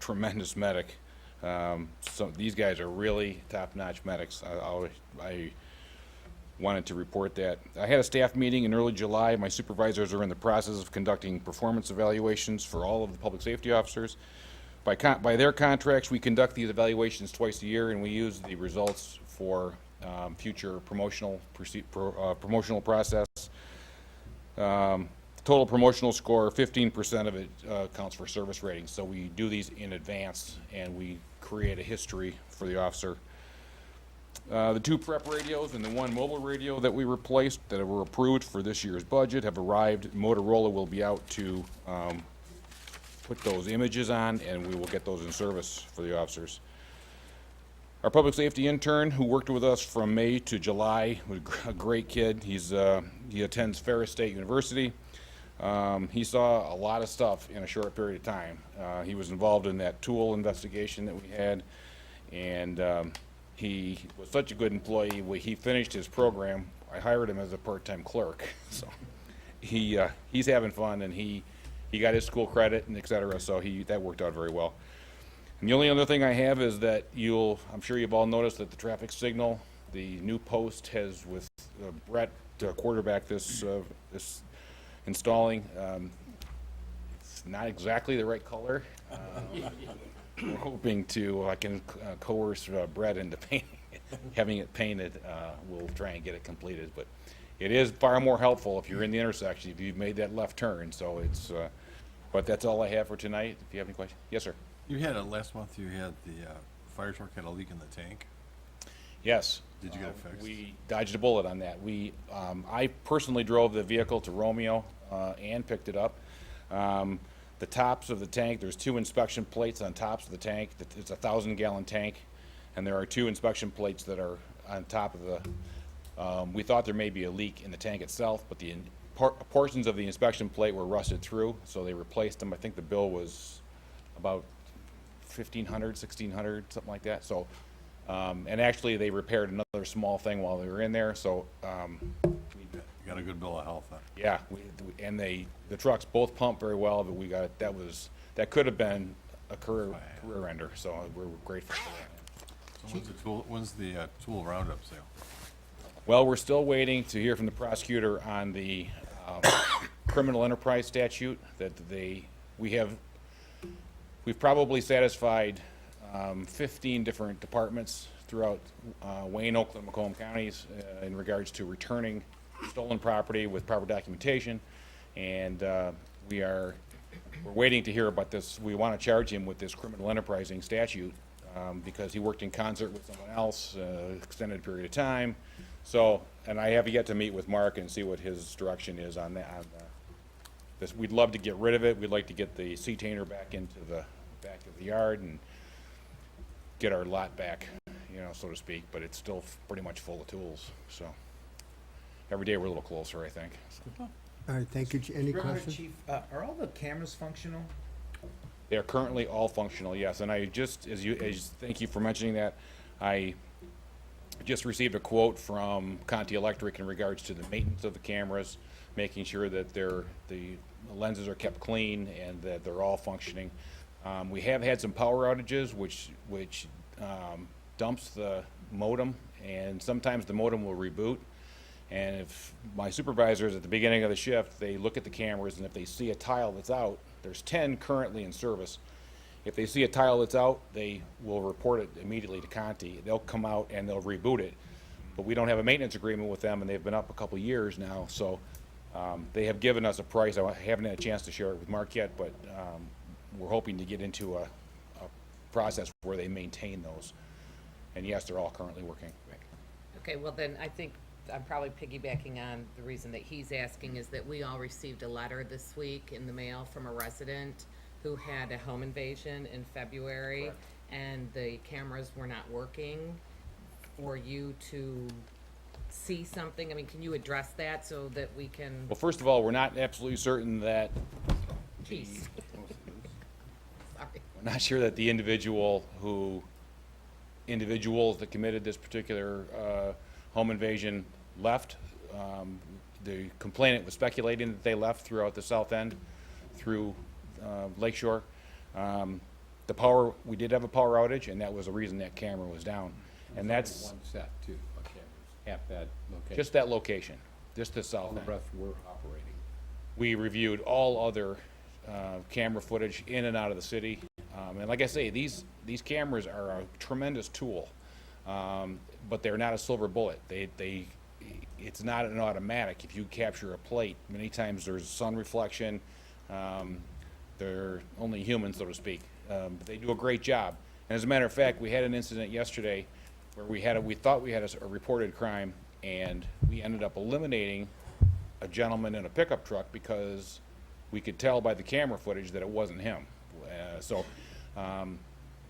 Tremendous medic. So these guys are really top-notch medics. I wanted to report that. I had a staff meeting in early July. My supervisors are in the process of conducting performance evaluations for all of the public safety officers. By their contracts, we conduct these evaluations twice a year, and we use the results for future promotional process. Total promotional score, 15% of it counts for service ratings. So we do these in advance, and we create a history for the officer. The 2 prep radios and the 1 mobile radio that we replaced that were approved for this year's budget have arrived. Motorola will be out to put those images on, and we will get those in service for the officers. Our public safety intern, who worked with us from May to July, was a great kid. He attends Ferris State University. He saw a lot of stuff in a short period of time. He was involved in that tool investigation that we had, and he was such a good employee. When he finished his program, I hired him as a part-time clerk. So he's having fun, and he got his school credit and et cetera, so that worked out very well. And the only other thing I have is that I'm sure you've all noticed that the traffic signal, the new post has, with Brett quarterback this installing, it's not exactly the right color. We're hoping I can coerce Brett into having it painted. We'll try and get it completed, but it is far more helpful if you're in the intersection, if you've made that left turn. So but that's all I have for tonight. If you have any questions. Yes, sir. You had last month, you had the fire truck had a leak in the tank. Yes. Did you get it fixed? We dodged a bullet on that. I personally drove the vehicle to Romeo and picked it up. The tops of the tank, there's 2 inspection plates on tops of the tank. It's a 1,000-gallon tank, and there are 2 inspection plates that are on top of the. We thought there may be a leak in the tank itself, but the portions of the inspection plate were rusted through, so they replaced them. I think the bill was about $1,500, $1,600, something like that. So, and actually, they repaired another small thing while they were in there. So, You got a good bill of health, huh? yeah, and the trucks both pump very well, but that could have been a career ender. So we're grateful for that. So when's the tool roundup sale? Well, we're still waiting to hear from the prosecutor on the criminal enterprise statute that we've probably satisfied 15 different departments throughout Wayne, Oakland, Macomb counties in regards to returning stolen property with proper documentation, and we're waiting to hear about this. We want to charge him with this criminal enterprising statute because he worked in concert with someone else extended period of time. So, and I have yet to meet with Mark and see what his direction is on that. We'd love to get rid of it. We'd like to get the C-tainer back into the back of the yard and get our lot back, so to speak, but it's still pretty much full of tools. So every day we're a little closer, I think. So. All right, thank you. Any Remember, questions? Chief, are all the cameras functional? They are currently all functional, yes. And I just, thank you for mentioning that. I just received a quote from Conti Electric in regards to the maintenance of the cameras. making sure that the lenses are kept clean and that they're all functioning. We have had some power outages, which dumps the modem, and sometimes the modem will reboot. And if my supervisors at the beginning of the shift, they look at the cameras, and if they see a tile that's out, there's 10 currently in service. If they see a tile that's out, they will report it immediately to Conti. They'll come out and they'll reboot it. But we don't have a maintenance agreement with them, and they've been up a couple years now, so they have given us a price. I haven't had a chance to share it with Mark yet, but we're hoping to get into a process where they maintain those. And yes, they're all currently working. Okay, well then, I think I'm probably piggybacking on the reason that he's asking is that we all received a letter this week in the mail from a resident who had a home invasion in February, and the cameras were not working for you to see something. I mean, can you address that so that we can? Well, first of all, we're not absolutely certain that Jeez. Sorry. we're not sure that the individuals that committed this particular home invasion left. The complainant was speculating that they left throughout the south end, through Lakeshore. We did have a power outage, and that was the reason that camera was down. And that's One set too, of cameras, at that location. just that location, just the All south the end. rest were operating. We reviewed all other camera footage in and out of the city. And like I say, these cameras are a tremendous tool, but they're not a silver bullet. It's not an automatic. If you capture a plate, many times there's sun reflection. They're only human, so to speak. But they do a great job. And as a matter of fact, we had an incident yesterday where we thought we had a reported crime, and we ended up eliminating a gentleman in a pickup truck because we could tell by the camera footage that it wasn't him.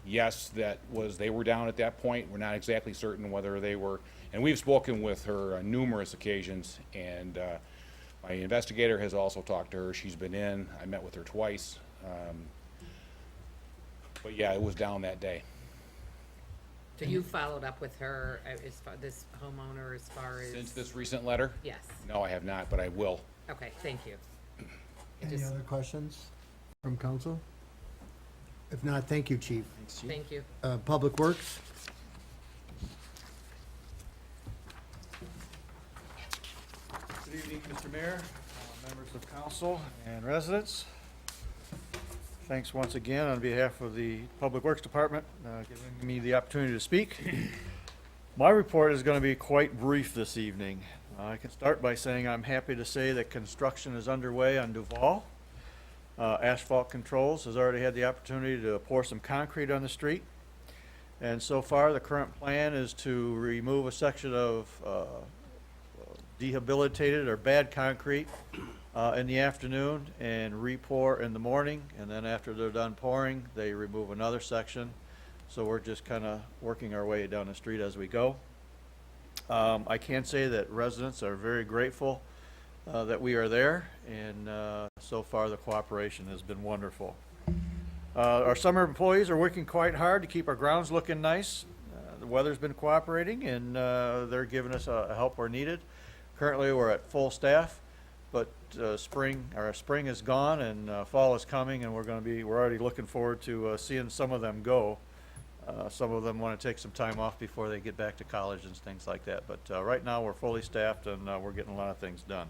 Yes, they were down at that point. We're not exactly certain whether they were, and we've spoken with her on numerous occasions, and my investigator has also talked to her. She's been in. I met with her twice. But yeah, it was down that day. So you followed up with her, this homeowner, as far as? Since this recent letter? Yes. No, I have not, but I will. Okay, thank you. Any Just- other questions from council? If not, thank you, Chief. Thank you. Public Works? Good evening, Mr. Mayor, members of council, and residents. Thanks once again on behalf of the Public Works Department, giving me the opportunity to speak. My report is going to be quite brief this evening. I can start by saying I'm happy to say that construction is underway on Duval. Asphalt Controls has already had the opportunity to pour some concrete on the street. And so far, the current plan is to remove a section of rehabilitated or bad concrete in the afternoon and re-pour in the morning. And then after they're done pouring, they remove another section. So we're just kind of working our way down the street as we go. I can say that residents are very grateful that we are there, and so far the cooperation has been wonderful. Our summer employees are working quite hard to keep our grounds looking nice. The weather's been cooperating, and they're giving us help where needed. Currently, we're at full staff, but spring is gone and fall is coming, and we're already looking forward to seeing some of them go. Some of them want to take some time off before they get back to college and things like that. But right now, we're fully staffed, and we're getting a lot of things done.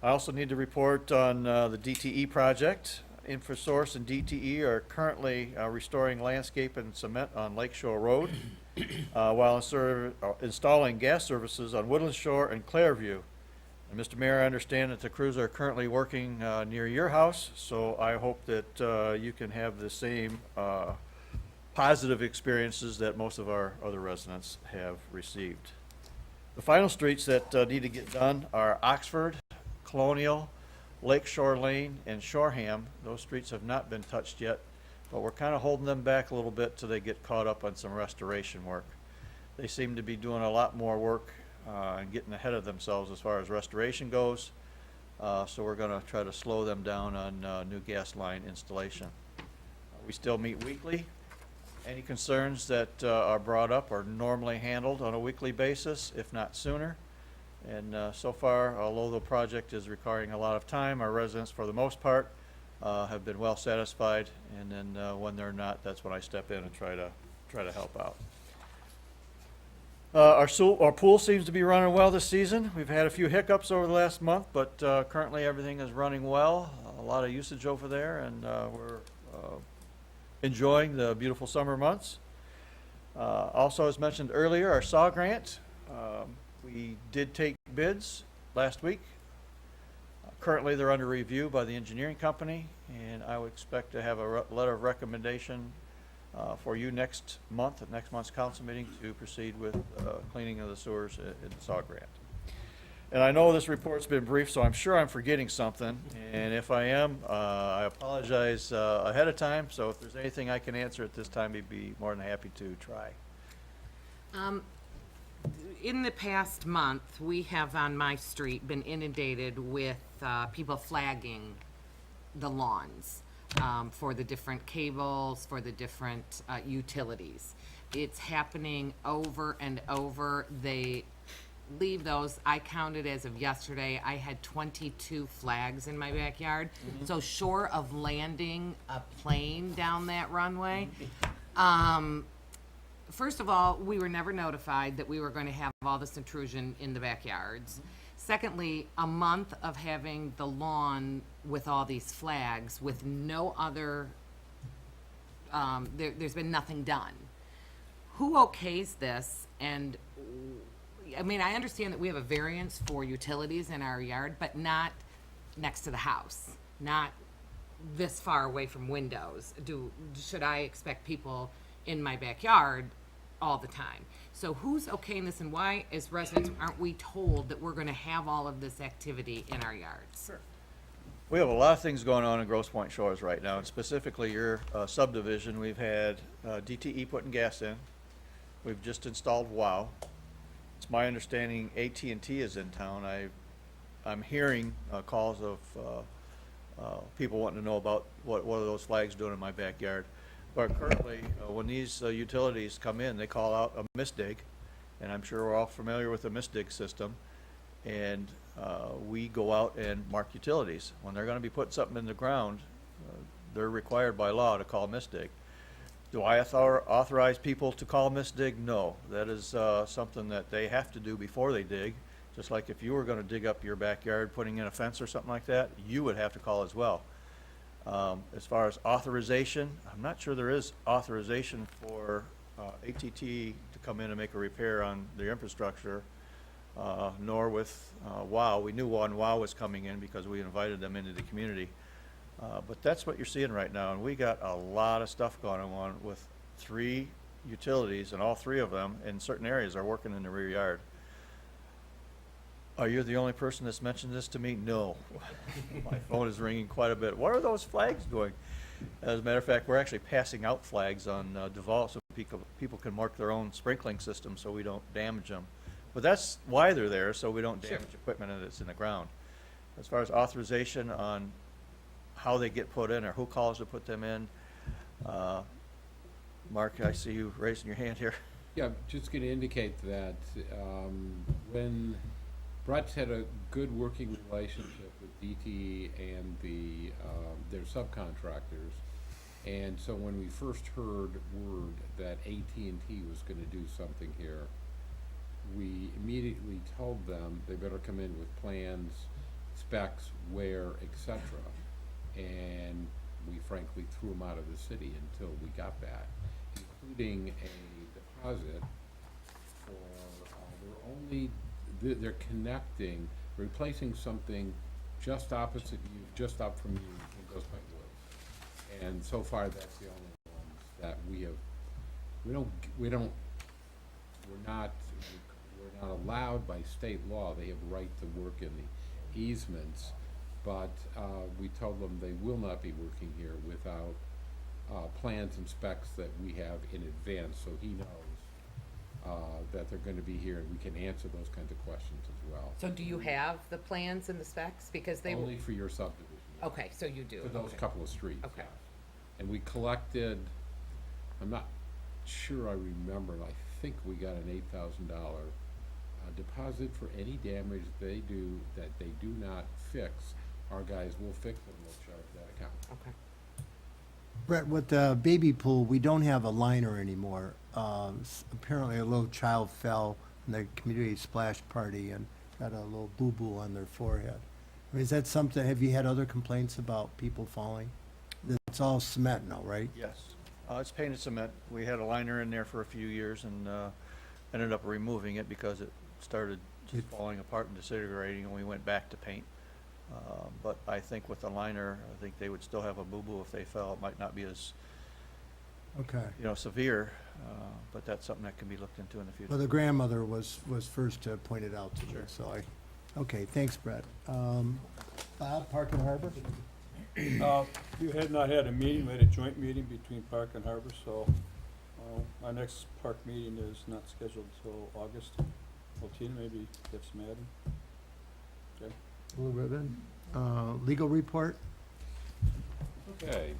I also need to report on the DTE project. InfoSource and DTE are currently restoring landscape and cement on Lakeshore Road while installing gas services on Woodland Shore and Clairview. And Mr. Mayor, I understand that the crews are currently working near your house, so I hope that you can have the same positive experiences that most of our other residents have received. The final streets that need to get done are Oxford, Colonial, Lakeshore Lane, and Shoreham. Those streets have not been touched yet, but we're kind of holding them back a little bit till they get caught up on some restoration work. They seem to be doing a lot more work and getting ahead of themselves as far as restoration goes, so we're going to try to slow them down on new gas line installation. We still meet weekly. Any concerns that are brought up are normally handled on a weekly basis, if not sooner. And so far, although the project is requiring a lot of time, our residents, for the most part, have been well satisfied. And then when they're not, that's when I step in and try to help out. Our pool seems to be running well this season. We've had a few hiccups over the last month, but currently everything is running well. A lot of usage over there, and we're enjoying the beautiful summer months. Also, as mentioned earlier, our SAW grant. We did take bids last week. Currently, they're under review by the engineering company, and I would expect to have a letter of recommendation for you next month, at next month's council meeting, to proceed with cleaning of the sewers in the SAW grant. And I know this report's been brief, so I'm sure I'm forgetting something, and if I am, I apologize ahead of time, so if there's anything I can answer at this time, I'd be more than happy to try. In the past month, we have on my street been inundated with people flagging the lawns for the different cables, for the different utilities. It's happening over and over. They leave those. I counted as of yesterday, I had 22 flags in my backyard. So short of landing a plane down that runway, first of all, we were never notified that we were going to have all this intrusion in the backyards. Secondly, a month of having the lawn with all these flags with no other, there's been nothing done. Who okays this? And I mean, I understand that we have a variance for utilities in our yard, but not next to the house, not this far away from windows. Should I expect people in my backyard all the time? So who's okaying this, and why, as residents, aren't we told that we're gonna have all of this activity in our yards? We have a lot of things going on in Grosse Pointe Shores right now, and specifically your subdivision. We've had DTE putting gas in. We've just installed WOW. It's my understanding AT&T is in town. I'm hearing calls of people wanting to know about what are those flags doing in my backyard. But currently, when these utilities come in, they call out a misdig, and I'm sure we're all familiar with the misdig system. And we go out and mark utilities. When they're going to be putting something in the ground, they're required by law to call misdig. Do I authorize people to call misdig? No. That is something that they have to do before they dig. Just like if you were going to dig up your backyard, putting in a fence or something like that, you would have to call as well. As far as authorization, I'm not sure there is authorization for ATT to come in and make a repair on their infrastructure, nor with WOW. We knew WOW was coming in because we invited them into the community. But that's what you're seeing right now, and we got a lot of stuff going on with 3 utilities, and all 3 of them in certain areas are working in the rear yard. Are you the only person that's mentioned this to me? No. My phone is ringing quite a bit. What are those flags doing? As a matter of fact, we're actually passing out flags on Duval so people can mark their own sprinkling system so we don't damage them. But that's why they're there, so we don't damage equipment that's in the ground. As far as authorization on how they get put in or who calls to put them in, Mark, I see you raising your hand here. Yeah, I'm just going to indicate that when Brett's had a good working relationship with DTE and their subcontractors, and so when we first heard word that AT&T was going to do something here, we immediately told them they better come in with plans, specs, where, etc. And we frankly threw them out of the city until we got that, including a deposit for they're connecting, replacing something just opposite you, just up from you in Grosse Pointe Woods. And so far, that's the only ones that we have. We're not allowed by state law. They have right to work in the easements, but we told them they will not be working here without plans and specs that we have in advance, so he knows that they're going to be here, and we can answer those kinds of questions as well. So do you have the plans and the specs? Because they Only for your subdivision. Okay, so you do. For those couple of streets. Okay. yes. And we collected, I'm not sure I remember, I think we got an $8,000 deposit for any damage they do that they do not fix. Our guys will fix them, they'll charge that account. Okay. Brett, with the baby pool, we don't have a liner anymore. Apparently a little child fell in the community splash party and got a little boo-boo on their forehead. I mean, is that something, have you had other complaints about people falling? It's all cement now, right? Yes, it's painted cement. We had a liner in there for a few years and ended up removing it because it started just falling apart and disintegrating, and we went back to paint. But I think with the liner, I think they would still have a boo-boo if they fell. It might not be as, Okay. severe, but that's something that can be looked into in the future. Well, the grandmother was first to point it out to me, so okay, thanks, Brett. Bob, Park and Harbor? You had not had a meeting, we had a joint meeting between Park and Harbor, so our next park meeting is not scheduled until August. Well, Tina, maybe get some adding. Okay. Blue ribbon. Legal report? Okay,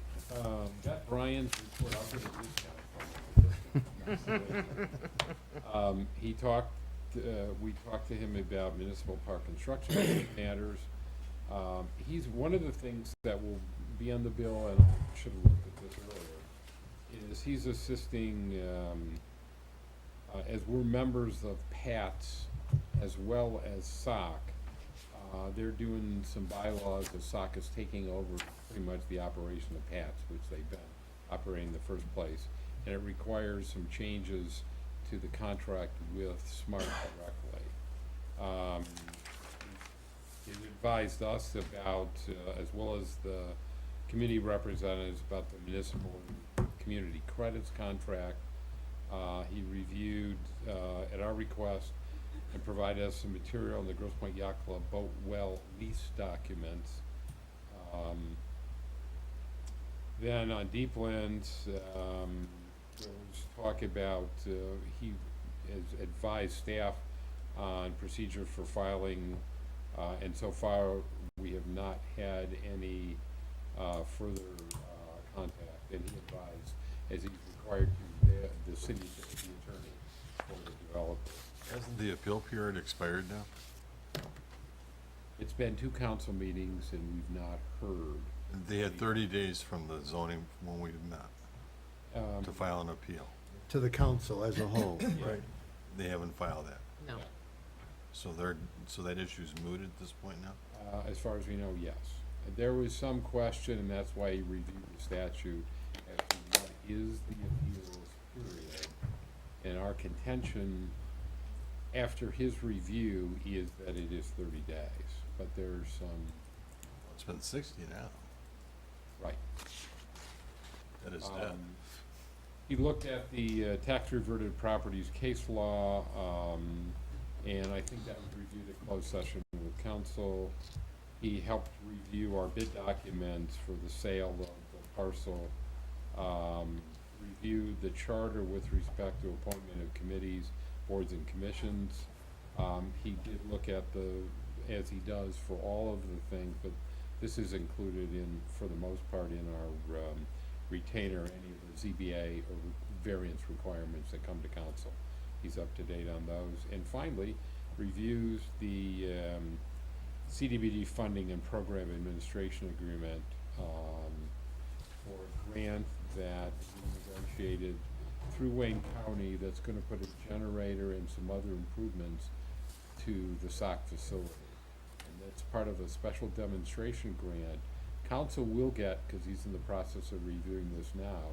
got Brian's report, I'll give a discount. He talked, we talked to him about municipal park construction matters. He's, one of the things that will be on the bill, and I should have looked at this earlier, is he's assisting, as we're members of PATS as well as SOC, they're doing some bylaws as SOC is taking over pretty much the operation of PATS, which they've been operating in the first place. And it requires some changes to the contract with Smart directly. It advised us about, as well as the committee representatives, about the municipal community credits contract. He reviewed, at our request, and provided us some material on the Grosse Pointe Yacht Club boat well lease documents. Then on Deepland, there was talk about, he has advised staff on procedure for filing, and so far we have not had any further contact. And he advised, as he's required to, the city attorney for the developer. Hasn't the appeal period expired now? It's been 2 council meetings and we've not heard. They had 30 days from the zoning when we met to file an appeal. To the council as a whole, right? They haven't filed that. No. So that issue's mooted at this point now? As far as we know, yes. There was some question, and that's why he reviewed the statute as to what is the appeals period. And our contention, after his review, is that it is 30 days. But there's some, It's been 60 now. right. That is dead. He looked at the tax reverted properties case law, and I think that was reviewed at closed session with council. He helped review our bid documents for the sale of the parcel, reviewed the charter with respect to appointment of committees, boards and commissions. He did look at as he does for all of the things, but this is included in, for the most part, in our retainer, any of the ZBA or variance requirements that come to council. He's up to date on those. And finally, reviews the CDBG funding and program administration agreement for a grant that we negotiated through Wayne County that's gonna put a generator and some other improvements to the SOC facility. And that's part of a special demonstration grant. Council will get, because he's in the process of reviewing this now,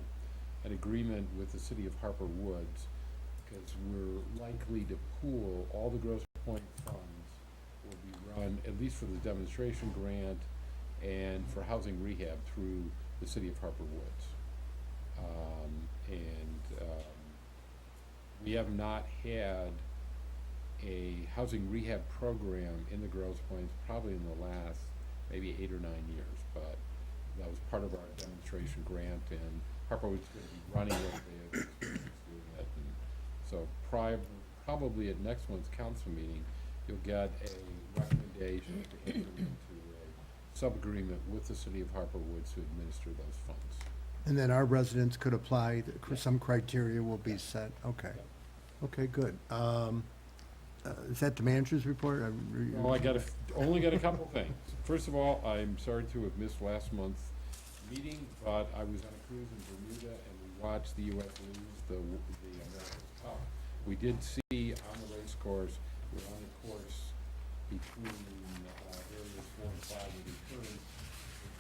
an agreement with the city of Harper Woods, because we're likely to pool all the Grosse Pointe funds will be run, at least for the demonstration grant and for housing rehab through the city of Harper Woods. We have not had a housing rehab program in the Grosse Pointe probably in the last maybe 8 or 9 years, but that was part of our demonstration grant, and Harper Woods is going to be running it, they have experience doing it. And so probably at next month's council meeting, you'll get a recommendation to enter into a sub-agreement with the city of Harper Woods to administer those funds. And then our residents could apply, some criteria will be set, okay. Okay, good. Is that the manager's report? Well, only got a couple things. First of all, I'm sorry to have missed last month's meeting, but I was on a cruise in Bermuda and we watched the U.S. lose the America's Cup. We did see on the race course, we're on a course between areas 4 and 5 with the turn,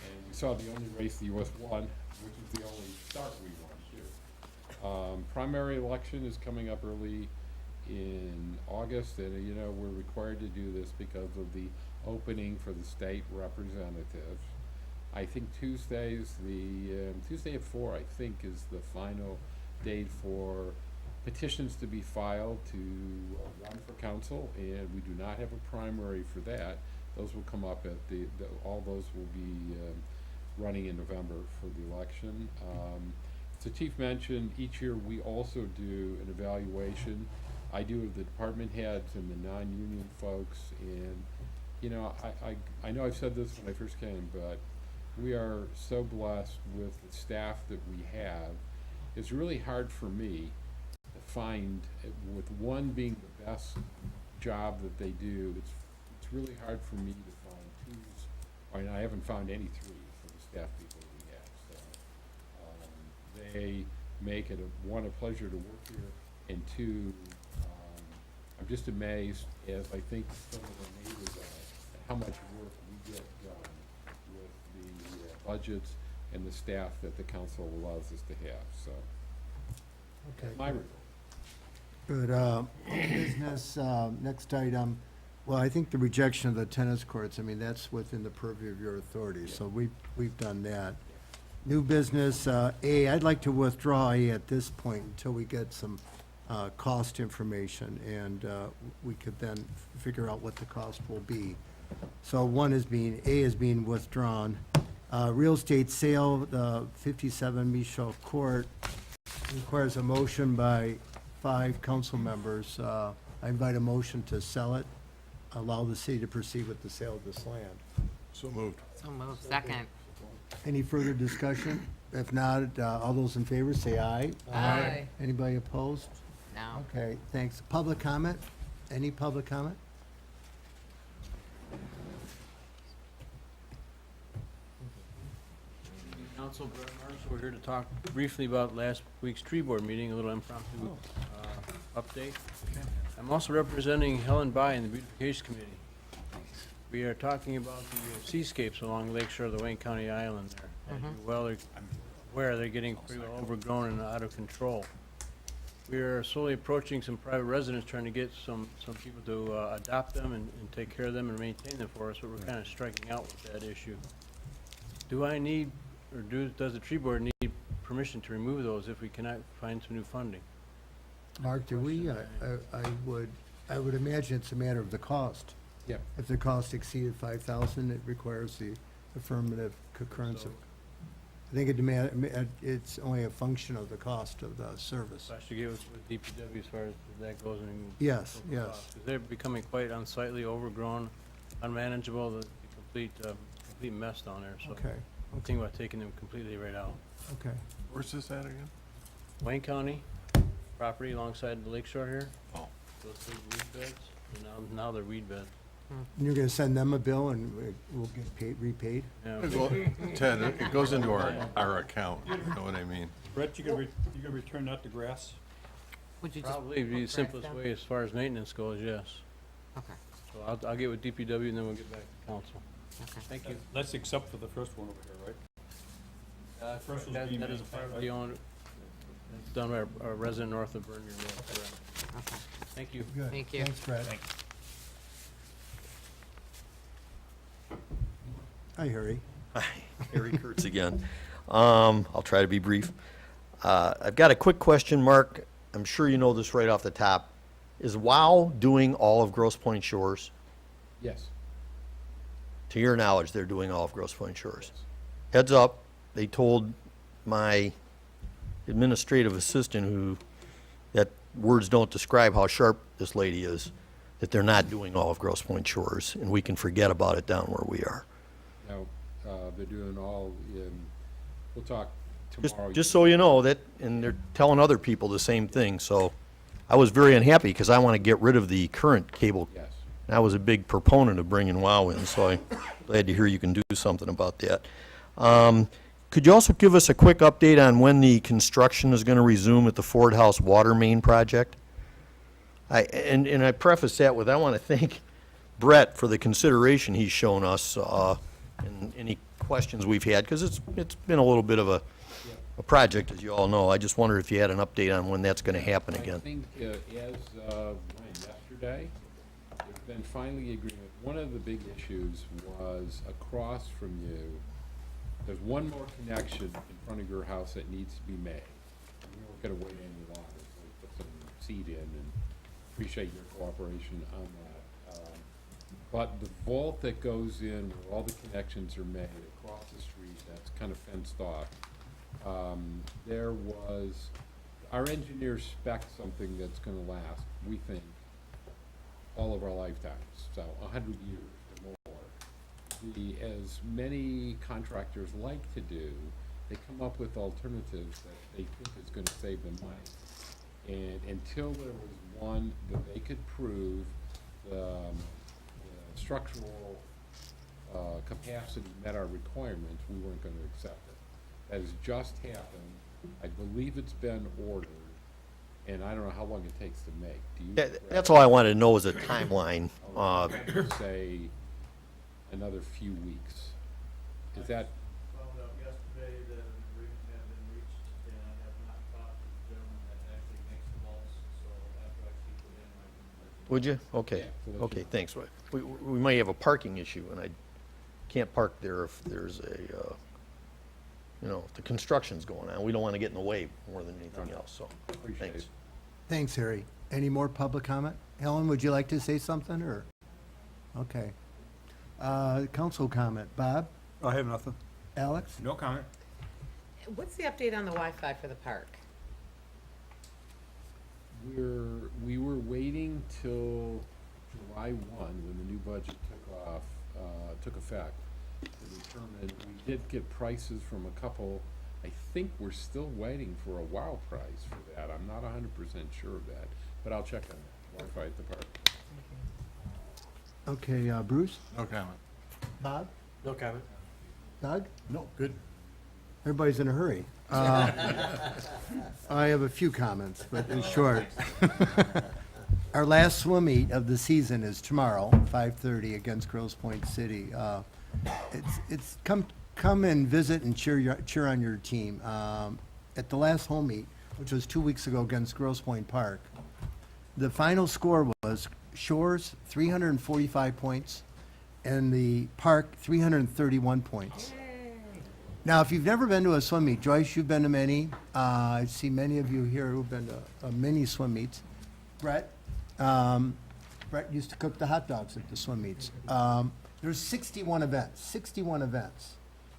and we saw the only race the U.S. won, which is the only start we won too. Primary election is coming up early in August, and we're required to do this because of the opening for the state representatives. I think Tuesday at 4, I think, is the final date for petitions to be filed to run for council, and we do not have a primary for that. Those will come up at all those will be running in November for the election. The chief mentioned, each year we also do an evaluation. I do of the department heads and the non-union folks, and I know I've said this when I first came, but we are so blessed with the staff that we have. It's really hard for me to find, with one being the best job that they do, it's really hard for me to find twos. I haven't found any three for the staff people we have. So they make it a pleasure to work here, and two, I'm just amazed, as I think some of the neighbors are, at how much work we get done with the budgets and the staff that the council allows us to have, so. Okay. My report. Good. Old business, next item. Well, I think the rejection of the tennis courts, I mean, that's within the purview of your authority, so we've done that. New business, A, I'd like to withdraw A at this point until we get some cost information, and we could then figure out what the cost will be. So A is being withdrawn. Real estate sale, 57 Michelle Court, requires a motion by 5 council members. I invite a motion to sell it, allow the city to proceed with the sale of this land. So moved. So moved. Second. Any further discussion? If not, all those in favor say aye. Aye. Anybody opposed? No. Okay, thanks. Public comment? Any public comment? Council, Brett Marshall, we're here to talk briefly about last week's tree board meeting, a little impromptu update. I'm also representing Helen By in the beautification committee. We are talking about the seascapes along the lake shore of the Wayne County Island there. As you're well aware, they're getting pretty well overgrown and out of control. We are slowly approaching some private residents, trying to get some people to adopt them and take care of them and maintain them for us, but we're kind of striking out with that issue. Do I need, or does the tree board need permission to remove those if we cannot find some new funding? Mark, do we, I would imagine it's a matter of the cost. Yep. If the cost exceeded 5,000, it requires the affirmative concurrence of, I think it's only a function of the cost of the service. I should get with DPW as far as that goes. And Yes, local yes. costs, 'cause they're becoming quite unsightly, overgrown, unmanageable, the complete mess down there, so. Okay, I'm thinking about taking them completely right out. okay. Where's this at again? Wayne County, property alongside the lake shore here. Oh. Those big weed beds, and now they're weed beds. And you're gonna send them a bill and we'll get repaid? Yeah. Ted, it goes into our account, you know what I mean? Brett, you gonna return that to grass? Would you just? Probably be the grass simplest down? way as far as maintenance goes, yes. Okay. So I'll get with DPW and then we'll get back to council. Okay. Thank you. That's except for the first one over here, right? First was being That is managed part of by- the owner, it's done by our resident north of Bernier Mill, correct. Okay. Thank you. Good. Thank you. Thanks, Brad. Hi, Harry. Hi, Harry Kurtz again. I'll try to be brief. I've got a quick question, Mark. I'm sure you know this right off the top. Is WOW doing all of Grosse Pointe Shores? Yes. To your knowledge, they're doing all of Grosse Pointe Shores. Heads up, they told my administrative assistant, that words don't describe how sharp this lady is, that they're not doing all of Grosse Pointe Shores, and we can forget about it down where we are. Now, they're doing all in, we'll talk tomorrow. Just so you know that, and they're telling other people the same thing, so I was very unhappy because I want to get rid of the current cable. Yes. I was a big proponent of bringing WOW in, so I'm glad to hear you can do something about that. Could you also give us a quick update on when the construction is going to resume at the Ford House water main project? And I preface that with, I want to thank Brett for the consideration he's shown us, and any questions we've had, because it's been a little bit of a project, as you all know. I just wonder if you had an update on when that's going to happen I again. think as of yesterday, there's been finally agreement. One of the big issues was across from you, there's one more connection in front of your house that needs to be made. We weren't gonna wait any longer, so we put some seed in and appreciate your cooperation on that. But the vault that goes in where all the connections are made across the street, that's kind of fenced off. There was, our engineers spec something that's gonna last, we think, all of our lifetimes, so 100 years or more. As many contractors like to do, they come up with alternatives that they think is gonna save them money. And until there was one that they could prove the structural capacity met our requirements, we weren't gonna accept it. That has just happened. I believe it's been ordered, and I don't know how long it takes to make. Do you? That's all I wanted to know is a timeline. I would say another few weeks. Is that, Found out yesterday that an agreement had been reached, and I have not talked to the gentleman that actually makes the vaults, so after I speak with him, I can. Would you? Okay, Yeah, we'll let you okay, know. thanks. We might have a parking issue, and I can't park there if there's a, if the construction's going on. We don't want to get in the way more than anything else, so, appreciate thanks. it. Thanks, Harry. Any more public comment? Helen, would you like to say something, or? Okay. Council comment. Bob? I have nothing. Alex? No comment. What's the update on the Wi-Fi for the park? We were waiting till July 1, when the new budget took effect, to determine, we did get prices from a couple. I think we're still waiting for a WOW price for that. I'm not 100% sure of that, but I'll check on that. Wi-Fi at the park. Okay, Bruce? No comment. Bob? No comment. Doug? No, good. Everybody's in a hurry. I have a few comments, but it's short. Our last swim meet of the season is tomorrow, 5:30 against Grosse Pointe City. It's come and visit and cheer on your team. At the last home meet, which was 2 weeks ago against Grosse Pointe Park, the final score was Shores 345 points and the Park 331 points. Now, if you've never been to a swim meet, Joyce, you've been to many. I see many of you here who've been to many swim meets. Brett used to cook the hot dogs at the swim meets. There's 61 events.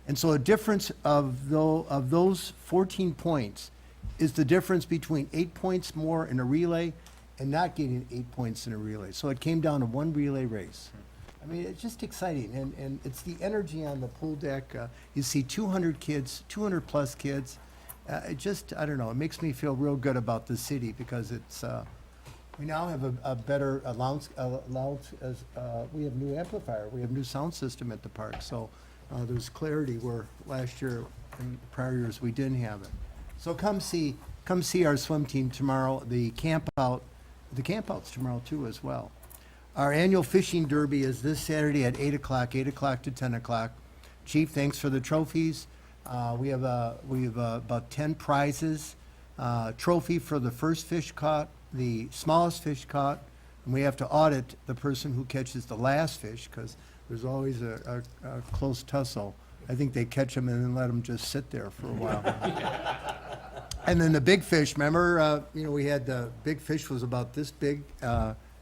And so a difference of those 14 points is the difference between 8 points more in a relay and not getting 8 points in a relay. So it came down to one relay race. I mean, it's just exciting, and it's the energy on the pool deck. You see 200 kids, 200-plus kids. I don't know, it makes me feel real good about the city because it's, we now have a better we have new amplifier, we have new sound system at the park, so there's clarity where last year and prior years we didn't have it. So come see our swim team tomorrow. The campout's tomorrow too as well. Our annual fishing derby is this Saturday at 8 o'clock to 10 o'clock. Chief, thanks for the trophies. We have about 10 prizes. Trophy for the first fish caught, the smallest fish caught, and we have to audit the person who catches the last fish because there's always a close tussle. I think they catch them and then let them just sit there for a while. And then the big fish, remember, we had the big fish was about this big,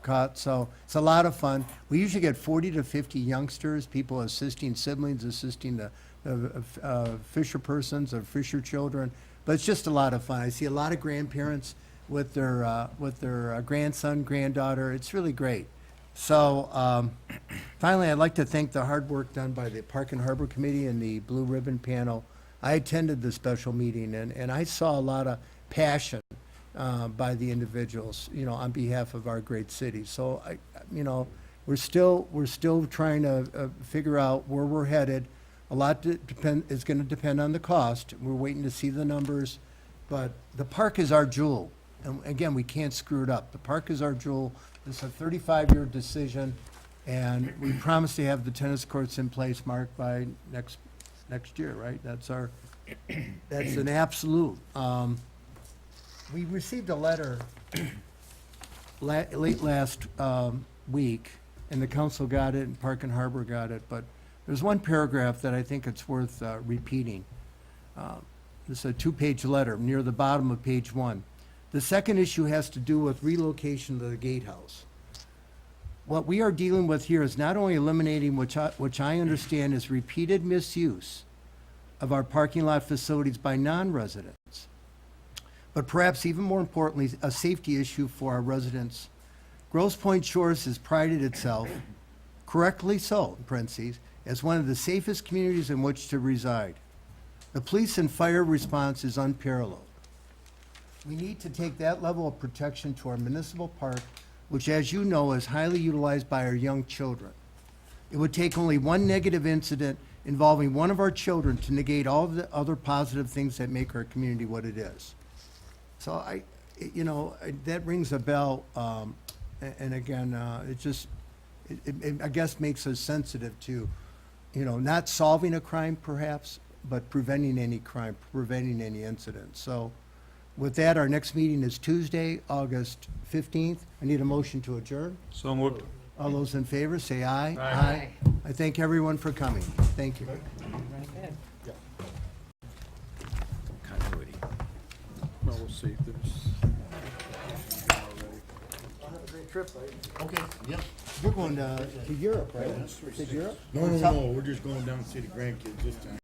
caught, so it's a lot of fun. We usually get 40 to 50 youngsters, people assisting, siblings assisting the fisher persons or fisher children, but it's just a lot of fun. I see a lot of grandparents with their grandson, granddaughter. It's really great. So finally, I'd like to thank the hard work done by the Park and Harbor Committee and the Blue Ribbon Panel. I attended the special meeting, and I saw a lot of passion by the individuals, you know, on behalf of our great city. So you know, we're still trying to figure out where we're headed. A lot is going to depend on the cost. We're waiting to see the numbers, but the park is our jewel. And again, we can't screw it up. The park is our jewel. This is a 35-year decision, and we promise to have the tennis courts in place, Mark, by next year, right? That's an absolute. We received a letter late last week, and the council got it, and Park and Harbor got it, but there's one paragraph that I think it's worth repeating. This is a 2-page letter near the bottom of page 1. The second issue has to do with relocation of the gatehouse. What we are dealing with here is not only eliminating, which I understand is repeated misuse of our parking lot facilities by non-residents, but perhaps even more importantly, a safety issue for our residents. Grosse Pointe Shores has prided itself, correctly so, in parentheses, as one of the safest communities in which to reside. The police and fire response is unparalleled. We need to take that level of protection to our municipal park, which, as you know, is highly utilized by our young children. It would take only one negative incident involving one of our children to negate all of the other positive things that make our community what it is. So that rings a bell, and again, it I guess makes us sensitive to, not solving a crime perhaps, but preventing any crime, preventing any incident. So with that, our next meeting is Tuesday, August 15th. I need a motion to adjourn. So moved. All those in favor, say aye. Aye. I thank everyone for coming. Thank you. Well, we'll see if there's. Have a great trip, right? Okay, yep. You're going to Europe, right? To Europe? No, we're just going down to see the grandkids this time.